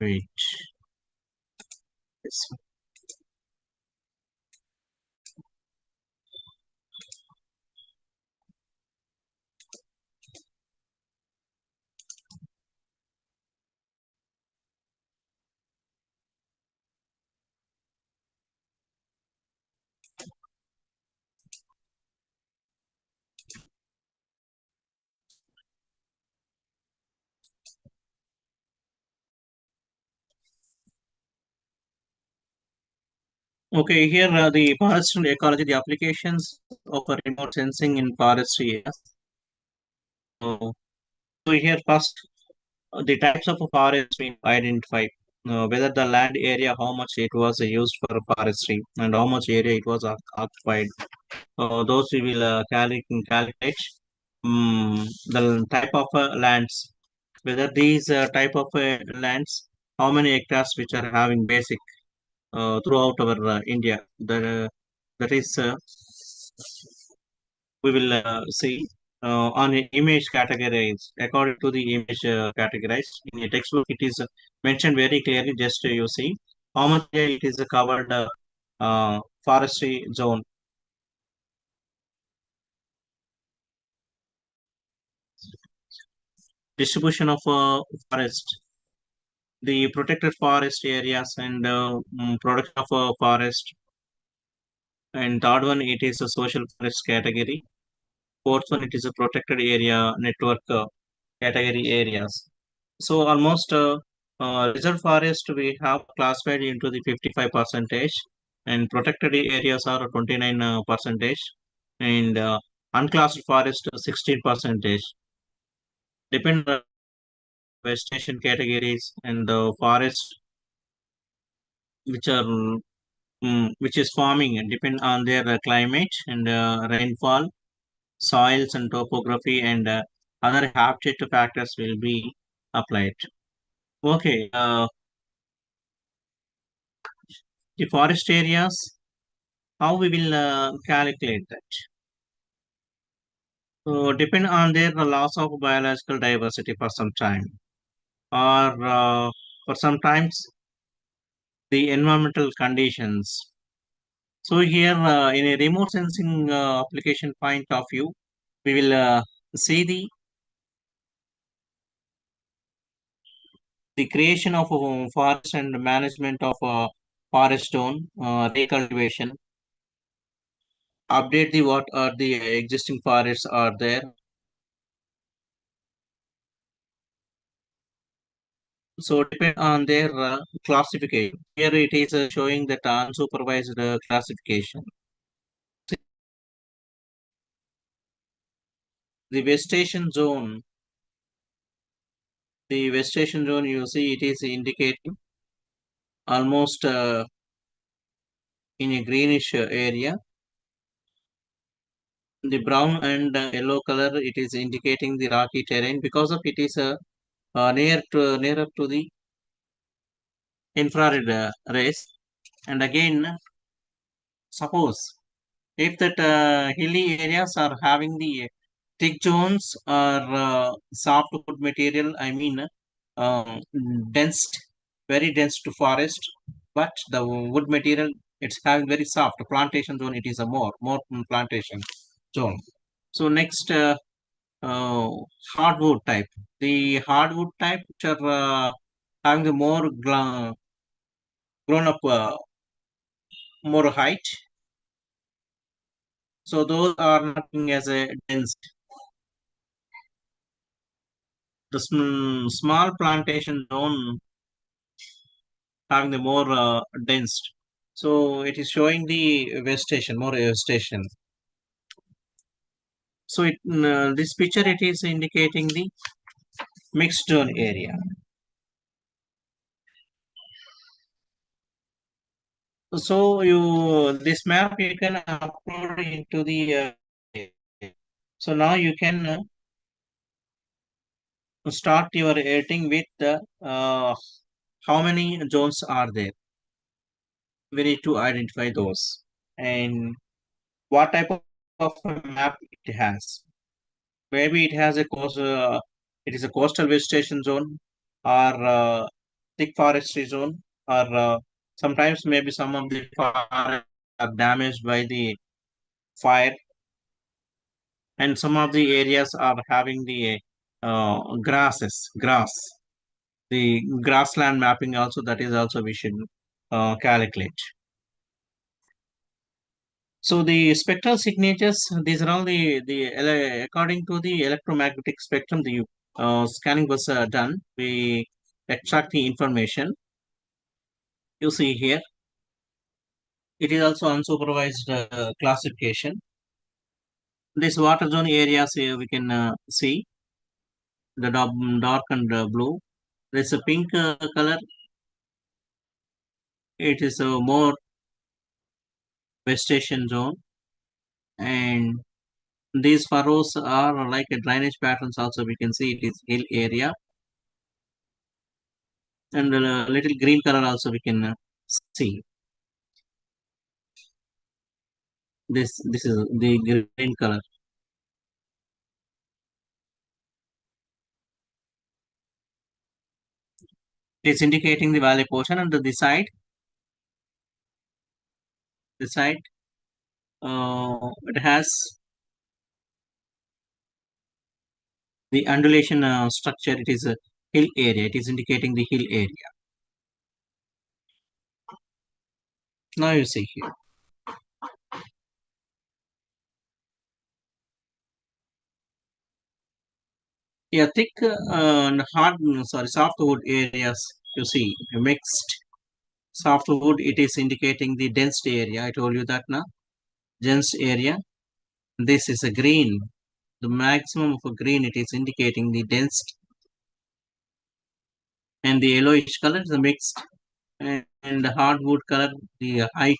Wait. Yes. Okay, here the forest and ecology, the applications of remote sensing in forestry areas. So, so here first, the types of forest we identify, whether the land area, how much it was used for forestry, and how much area it was occupied. Those we will calculate. The type of lands, whether these type of lands, how many hectares which are having basic throughout our India. That is, we will see on image categories according to the image categorized in a textbook. It is mentioned very clearly. Just you see how much area it is covered forestry zone. Distribution of forest. the protected forest areas and production of a forest. And third one, it is a social forest category. Fourth one, it is a protected area network category areas. So almost reserve forest we have classified into the 55 percentage, and protected areas are 29 percentage, and unclassed forest 16 percentage. Depend on vegetation categories and the forest which are which is forming and depend on their climate and rainfall, soils and topography and other habitat factors will be applied. Okay, the forest areas, how we will calculate that? So depend on their loss of biological diversity for some time, or for sometimes the environmental conditions. So here, in a remote sensing application point of view, we will see the creation of a forest and management of forest zone, recultivation, update the what are the existing forests are there. So depend on their classification. Here it is showing that unsupervised classification. The vegetation zone you see it is indicating almost in a greenish area. The brown and yellow color it is indicating the rocky terrain because of it is nearer to the infrared rays. And again, suppose if that hilly areas are having the thick zones or softwood material, I mean dense, very dense to forest, but the wood material it's having very soft plantation zone. It is a more plantation zone. So next, uh, hardwood type. The hardwood type which are having the more grown up, more height. So those are not being as a dense. The small plantation zone having the more dense. So it is showing the vegetation, more vegetation. So this picture it is indicating the mixed zone area. So you this map you can upload into the. So now you can start your editing with how many zones are there. We need to identify those and what type of a map it has. Maybe it has a coast. It is a coastal vegetation zone, or thick forestry zone, or sometimes maybe some of the forests are damaged by the fire, and some of the areas are having the grass. The grassland mapping also that is also we should calculate. So the spectral signatures, these are all according to the electromagnetic spectrum, the scanning was done. We extract the information. You see here, it is also unsupervised classification. This water zone areas here we can see the dark and blue. There's a pink color. It is a more vegetation zone, and these furrows are like a drainage patterns. Also, we can see it is hill area, and a little green color also we can see. This is the green color. It's indicating the valley portion, and the side it has the undulation structure. It is a hill area. It is indicating the hill area. Now you see here. Yeah, thick and hard, sorry, softwood areas, you see, mixed softwood, it is indicating the dense area. I told you that now. Dense area. This is a green. The maximum of a green, it is indicating the dense, and the yellowish color is the mixed, and the hardwood color, the height,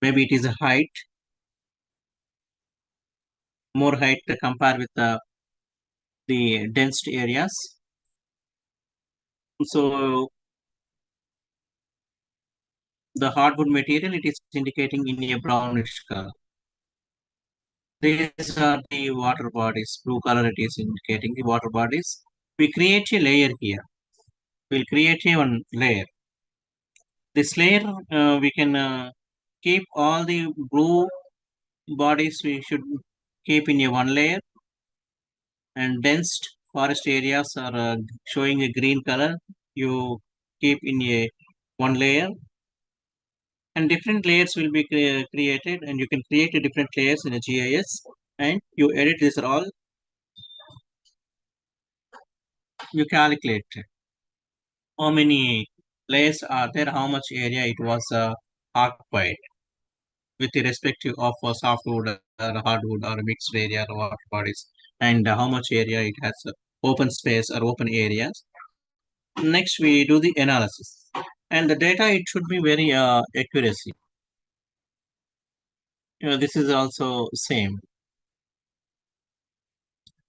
maybe it is a height, more height to compare with the dense areas. So the hardwood material, it is indicating in a brownish color. These are the water bodies. Blue color, it is indicating the water bodies. We create a layer here. We'll create a one layer. This layer, we can keep all the blue bodies. We should keep in a one layer, and dense forest areas are showing a green color. You keep in a one layer, and different layers will be created, and you can create a different layers in a GIS, and you edit this all. You calculate how many layers are there, how much area it was occupied with the respective of softwood or hardwood or mixed area or water bodies, and how much area it has open space or open areas. Next, we do the analysis, and the data, it should be very accuracy. This is also same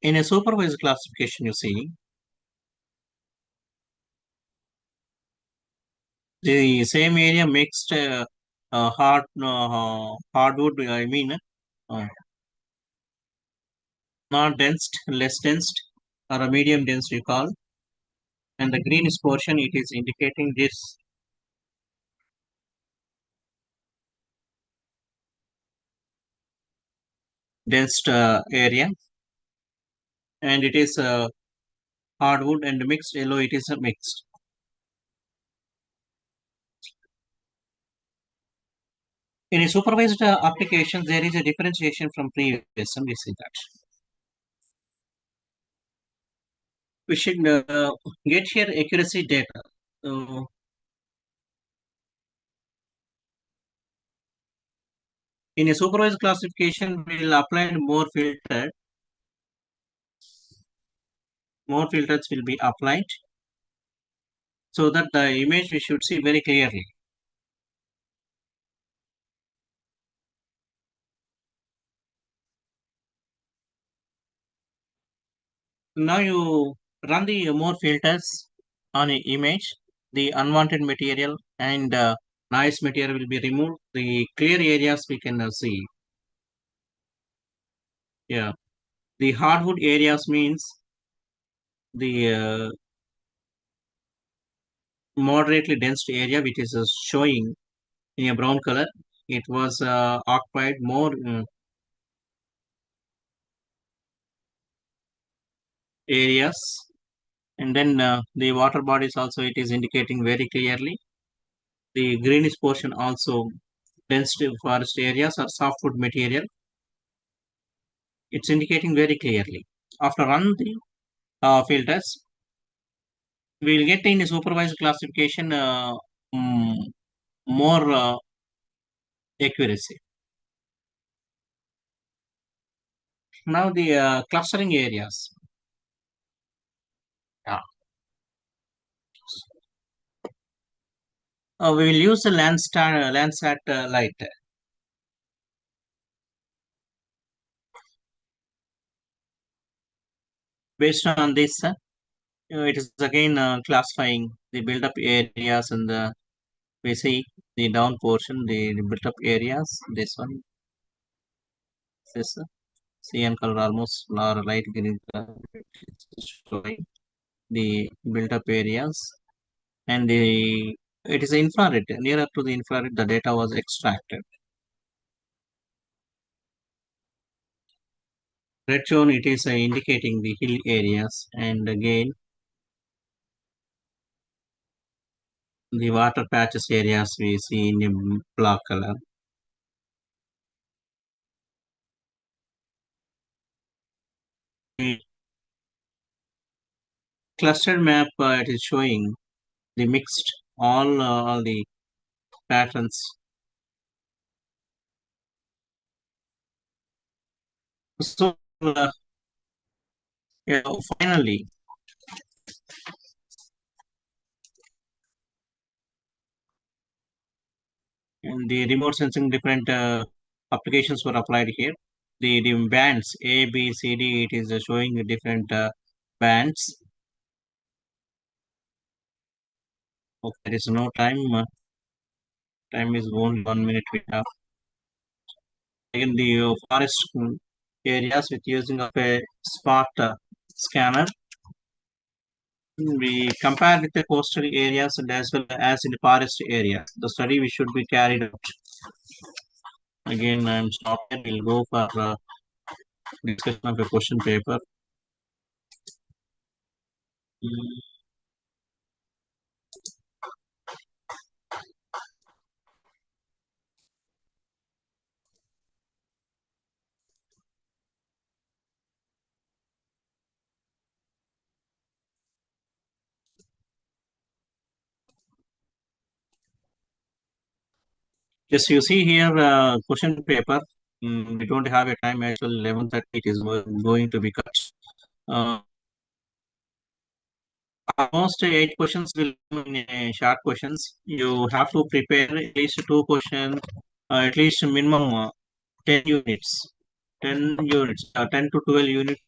in a supervised classification. You see, the same area mixed hardwood. I mean, uh, not dense, less dense, or a medium dense we call, and the greenish portion, it is indicating this dense area, and it is hardwood, and mixed yellow, it is a mixed. In a supervised application, there is a differentiation from previous, and we see that. We should get here accuracy data. So in a supervised classification, we will apply more filters will be applied, so that the image we should see very clearly. Now you run the more filters on an image, the unwanted material and noise material will be removed. The clear areas we can see. Yeah, the hardwood areas means the moderately dense area, which is showing in a brown color. It was occupied more areas, and then the water bodies also, it is indicating very clearly. The greenish portion also dense forest areas or softwood material. It's indicating very clearly. After run the filters, we will get in a supervised classification mm, more accuracy. Now the clustering areas. Yeah. We will use the Landsat light. Based on this, it is again classifying the built-up areas, and the we see the down portion, the built-up areas. This one, this cyan color almost or light green color, it's showing the built-up areas, and the it is infrared. Nearer to the infrared, the data was extracted. Red zone, it is indicating the hill areas, and again The water patches areas we see in a black color. The clustered map it is showing the mixed all the patterns. So yeah, finally, in the remote sensing different applications were applied here. The bands A, B, C, D, it is showing different bands. Okay, there is no time. Time is only 1 minute we have. In the forest areas with using of a spot scanner, we compare with the coastal areas and as well as in the forest areas. The study we should be carried out. Again, I'm stopping. We'll go for discussion of a question paper. Mm, Yes, you see here question paper. We don't have a time actually 11:30 it is going to be cut. Uh, Almost 8 questions will come in short questions. You have to prepare at least 2 questions, at least minimum 10 units. 10 units, 10 to 12 units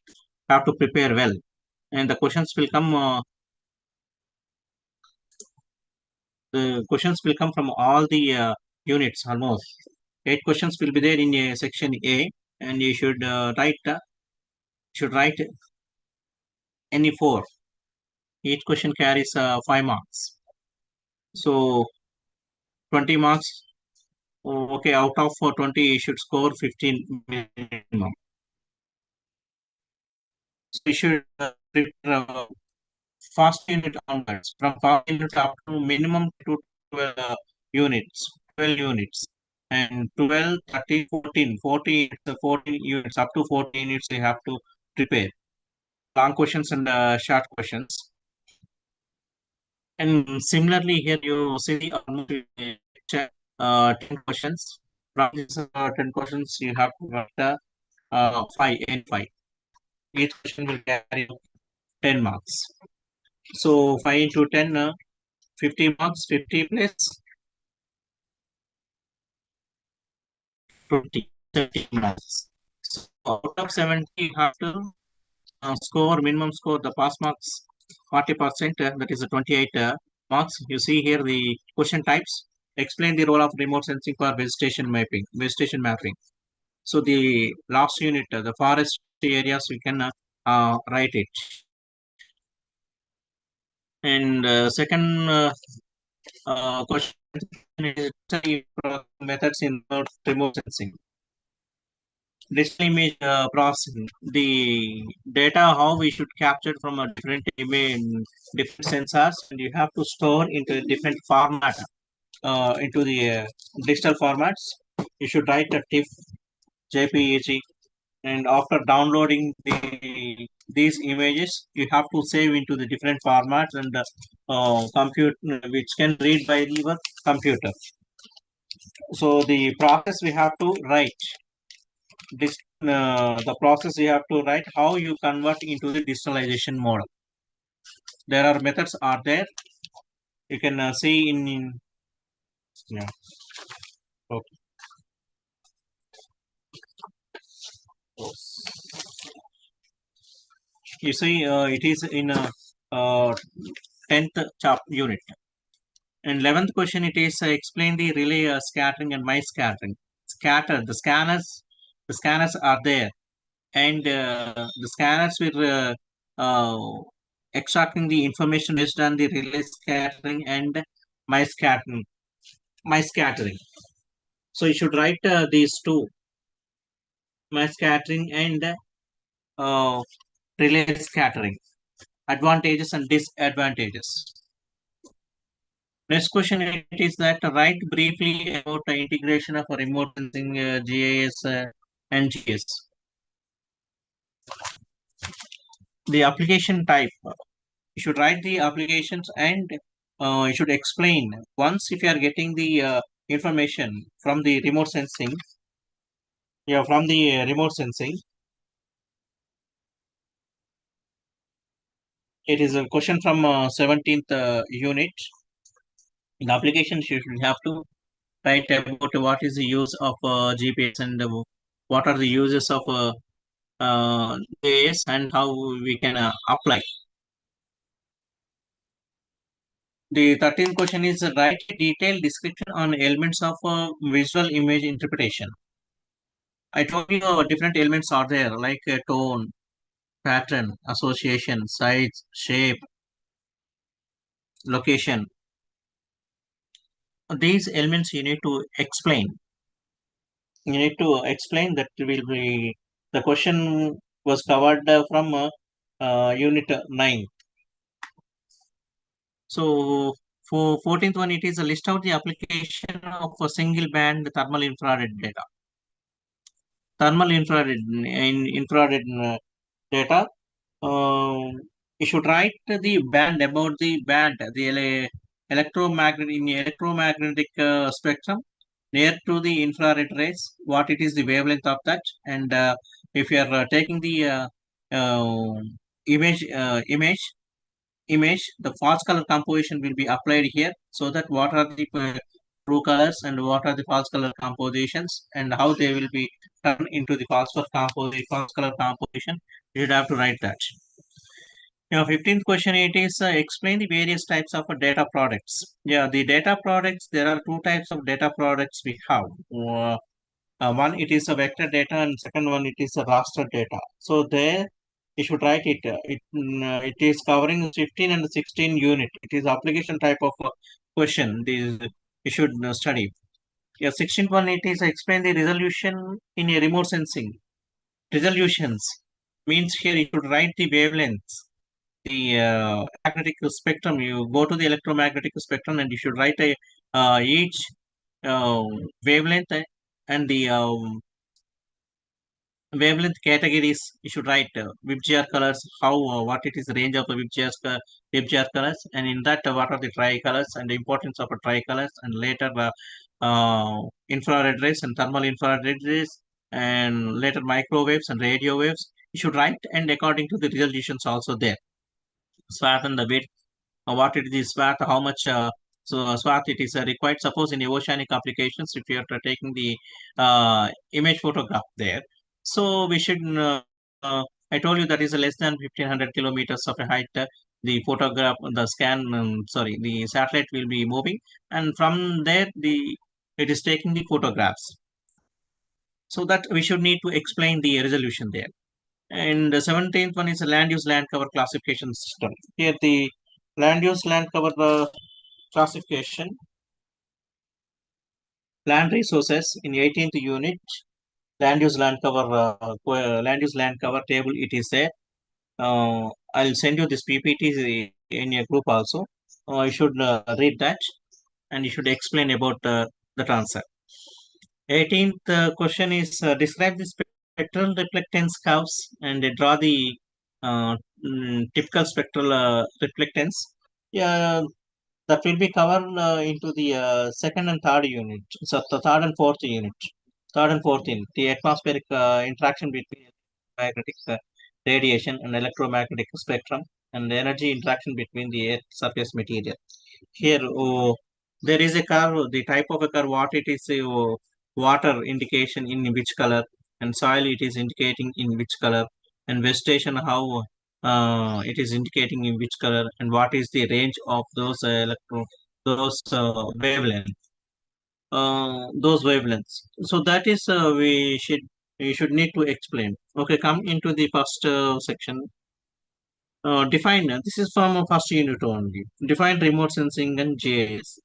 have to prepare well. And the questions will come from all the units almost. 8 questions will be there in section A, and you should write any four. Each question carries 5 marks. So 20 marks. Oh, okay, out of 20, you should score 15 minimum. So you should prepare fast unit onwards, from fast unit up to minimum to 12 units, 12 units. And 12, 30, 14, 40, 14 units, up to 14 units you have to prepare. Long questions and short questions. And similarly, here you see almost 10 questions. From these 10 questions, you have to write 5 and 5. Each question will carry 10 marks. So 5 into 10, 50 marks, 50 plus 20, 30 marks. So out of 70, you have to minimum score, the pass marks 40%, that is 28 marks. You see here the question types. Explain the role of remote sensing for vegetation mapping. So the last unit, the forest areas, we can write it. And second question is methods in remote sensing. Digital image processing. The data how we should capture from a different image, different sensors, and you have to store into different format, into the digital formats. You should write a TIFF, JPEG, and after downloading these images, you have to save into the different formats and compute which can read by your computer. So the process we have to write this. The process you have to write how you convert into the digitalization model. There are methods are there. You can see in yeah. Okay. You see, it is in 10th chap unit. And 11th question, it is explain the relay scattering and mice scattering. Scatter, the scanners are there. And the scanners will extracting the information based on the relay scattering and mice scattering. Mice scattering. So you should write these two, mice scattering and uh, relay scattering. Advantages and disadvantages. Next question it is that write briefly about the integration of a remote sensing GIS and GS. The application type. You should write the applications and you should explain. Once if you are getting the information from the remote sensing, yeah, from the remote sensing, it is a question from 17th unit. In applications, you should have to write about what is the use of GPS and what are the uses of GIS and how we can apply. The 13th question is write a detailed description on elements of visual image interpretation. I told you different elements are there like tone, pattern, association, size, shape, location. These elements you need to explain. You need to explain that will be the question was covered from unit 9. So for 14th one, it is a list out the application of a single band thermal infrared data. Thermal infrared in infrared data. You should write the band about the band, the electromagnetic spectrum near to the infrared rays. What it is the wavelength of that, and if you are taking the uh, image the false color composition will be applied here so that what are the true colors and what are the false color compositions and how they will be turned into the false color composition. You should have to write that. Now, 15th question it is explain the various types of data products. Yeah, the data products, there are two types of data products we have. One, it is a vector data, and second one, it is a raster data. So there, you should write it. It is covering 15 and 16 unit. It is application type of question. This you should study. Yeah, 16th one, it is explain the resolution in a remote sensing. Resolutions means here you should write the wavelengths, the magnetic spectrum. You go to the electromagnetic spectrum and you should write a each uh, wavelength and the wavelength categories. You should write WebGR colors, how what it is the range of the WebGR colors, and in that what are the tricolors and the importance of a tricolors, and later infrared rays and thermal infrared rays, and later microwaves and radio waves. You should write and according to the resolutions also there. Swath and the width, what it is swath, how much swath it is required. Suppose in the oceanic applications, if you are taking the image photograph there, so we should. I told you that is less than 1500 kilometers of a height. The photograph, the scan, sorry, the satellite will be moving, and from there the it is taking the photographs. So that we should need to explain the resolution there. And the 17th one is a land use land cover classification system. Here the land use land cover classification, land resources in 18th unit, land use land cover land use land cover table. It is there. I'll send you this PPT in your group also. You should read that and you should explain about the answer. 18th question is describe the spectral reflectance curves and draw the uh, typical spectral reflectance. Yeah, that will be covered into the second and third unit. So the third and fourth unit. Third and fourth unit. The atmospheric interaction between magnetic radiation and electromagnetic spectrum and the energy interaction between the Earth surface material. Here, there is a curve, the type of a curve, what it is, water indication in which color, and soil it is indicating in which color, and vegetation how it is indicating in which color, and what is the range of those those those wavelengths. So that is we should need to explain. Okay, come into the first section. Define. This is from first unit only. Define remote sensing and GIS.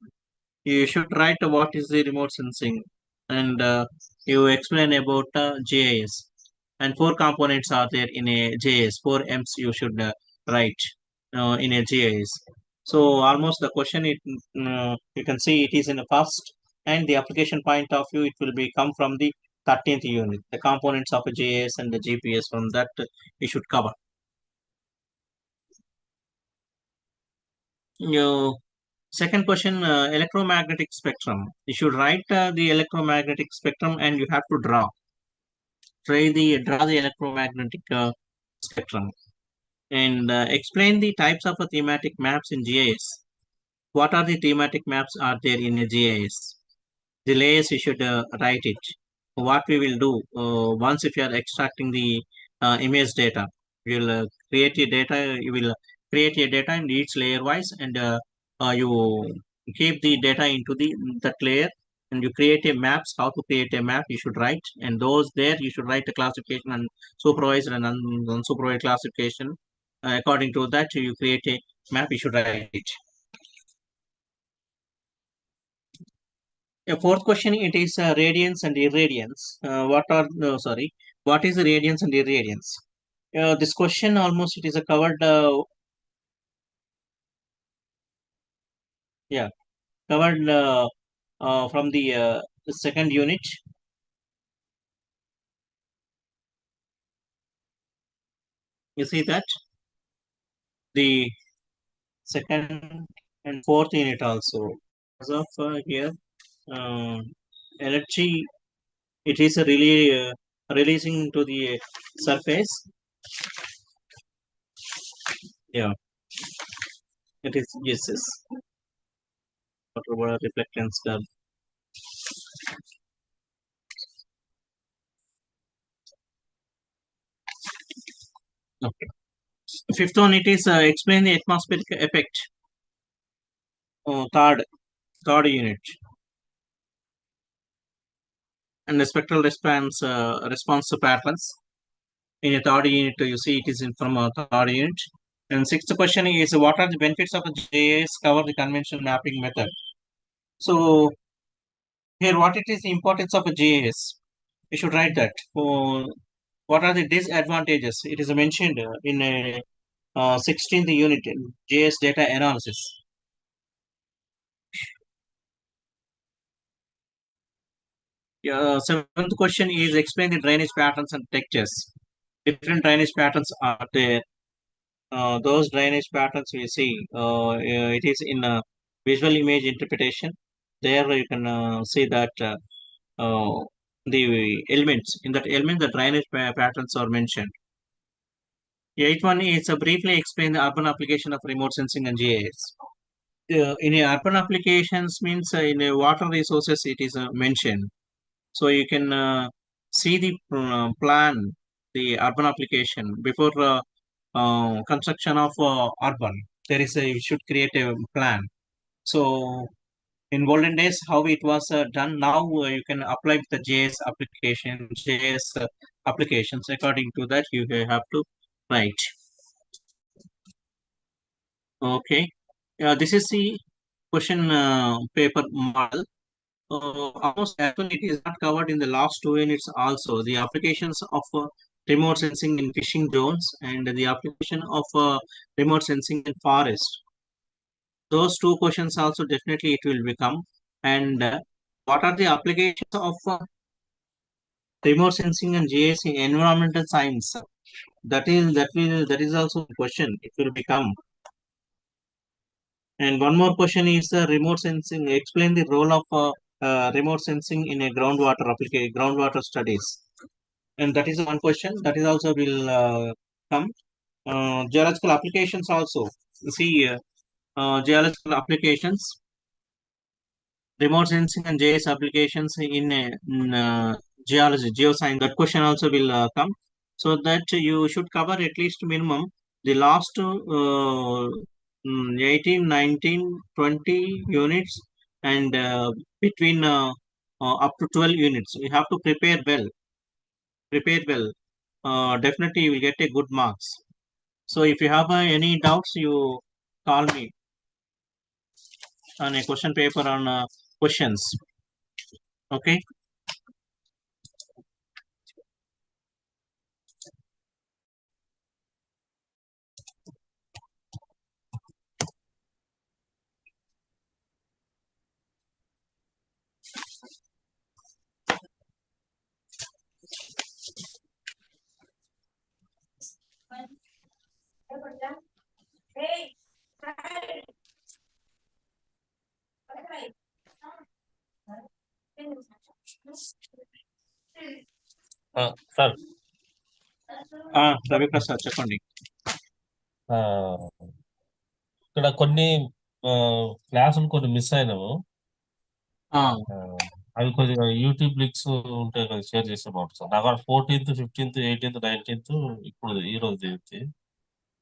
You should write what is the remote sensing, and you explain about GIS. And four components are there in a GIS. Four M's you should write in a GIS. So almost the question you can see it is in the first, and the application point of view it will be come from the 13th unit. The components of a JS and the GPS from that we should cover. You Second question, electromagnetic spectrum. You should write the electromagnetic spectrum and you have to draw the electromagnetic spectrum, and explain the types of thematic maps in GIS. What are the thematic maps are there in a GIS? The layers you should write it. What we will do once if you are extracting the image data, you will create a data. You will create a data in each layer wise, and you keep the data into the that layer, and you create a maps. How to create a map? You should write, and those there you should write the classification and supervised and unsupervised classification. According to that, you create a map. You should write it. A fourth question, it is radiance and irradiance. What is the radiance and irradiance? This question almost it is a covered, yeah, covered from the second unit. You see that the second and fourth unit also. As of here, uh, energy it is really releasing to the surface. Yeah, it is yes, whatever reflectance curve. Okay. Fifth one, it is explain the atmospheric effect. Third unit, and the spectral response to patterns. In a third unit, you see it is in from a third unit. And sixth question is what are the benefits of a JS cover the conventional mapping method. So here, what it is the importance of a JS? You should write that. What are the disadvantages? It is mentioned in a 16th unit in JS data analysis. Seventh question is explain the drainage patterns and textures. Different drainage patterns are there. Those drainage patterns we see, it is in visual image interpretation. There you can see that the elements in that element, the drainage patterns are mentioned. Eighth one is briefly explain the urban application of remote sensing and GIS. In a urban applications means in a water resources it is mentioned. So you can see the plan, the urban application before construction of urban. There is a you should create a plan. So in olden days, how it was done. Now you can apply with the JS applications. According to that, you have to write. Okay. This is the question paper model. Almost actually, it is not covered in the last two units also. The applications of remote sensing in fishing drones and the application of remote sensing in forest. Those two questions also definitely it will become. And what are the applications of remote sensing and GIS in environmental science? That is also a question. It will become. And one more question is remote sensing. Explain the role of remote sensing in a groundwater studies. And that is one question. That is also will come. Geological applications also. See, geological applications, remote sensing and JS applications in geology, geoscience. That question also will come. So that you should cover at least minimum the last 18, 19, 20 units, and between up to 12 units. You have to prepare well. Prepare well. Definitely you will get a good marks. So if you have any doubts, you call me on a question paper on questions. Okay. Sir Ravi Prasad చెప్పండి. ఇక్కడ కొన్ని క్లాసులు కొన్ని miss అయినాము. ఆ, ఆ, అవి కొద్దిగా YouTube links ఉంటే షేర్ చేస్తే బాగుంటుంది సార్. నాకు 14th, 15th, 18th, 19th ఇప్పుడు ఈ రోజు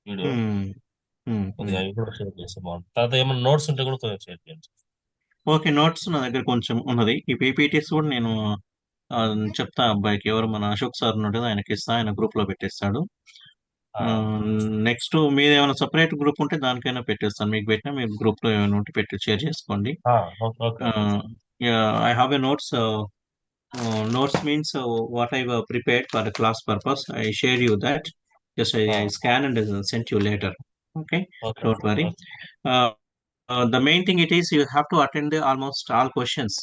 వీడియో ఉమ్, కొద్దిగా అవి కూడా షేర్ చేస్తే బాగుంటుంది. తర్వాత ఏమైనా నోట్స్ ఉంటే కూడా కొద్దిగా షేర్ చేయండి. ఓకే, నోట్స్ నా దగ్గర కొంచెం ఉన్నది. ఈ పీపీటీస్ కూడా నేను ఆ, చెప్తా అబ్బాయికి, ఎవరు మన అశోక్ సార్ ఉన్నాడు కదా, ఆయనకి ఇస్తా, ఆయన గ్రూప్ లో పెట్టేస్తాడు. ఆ, నెక్స్ట్ మీది ఏమైనా సపరేట్ గ్రూప్ ఉంటే దానికైనా పెట్టేస్తాను, మీకు పెట్టినా మీరు గ్రూప్ లో ఏమైనా ఉంటే పెట్టి షేర్ చేసుకోండి. ఆ, okay okay okay sir. I have a notes. Notes means what I have prepared for the class purpose. I share you that. Just ఆ, I scan and send you later. Okay, okay don't sir. worry. Okay. Uh, the main thing it is you have to attend the almost all questions.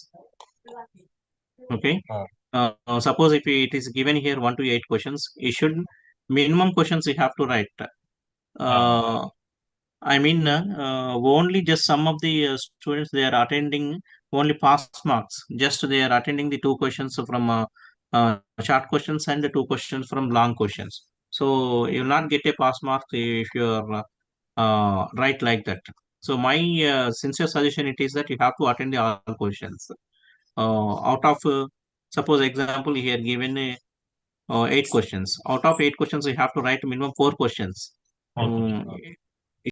Okay. ఆ, Suppose if it is given here 1 to 8 questions, you should minimum questions you have to write. ఆ, Uh, I mean, only just some of the students they are attending only pass marks. Just they are attending the 2 questions from short questions and the 2 questions from long questions. So you will not get a pass mark if you are write like that. So my sincere suggestion it is that you have to attend the all questions. Out of suppose example here given 8 questions. Out of 8 questions, you have to write minimum 4 questions. Okay.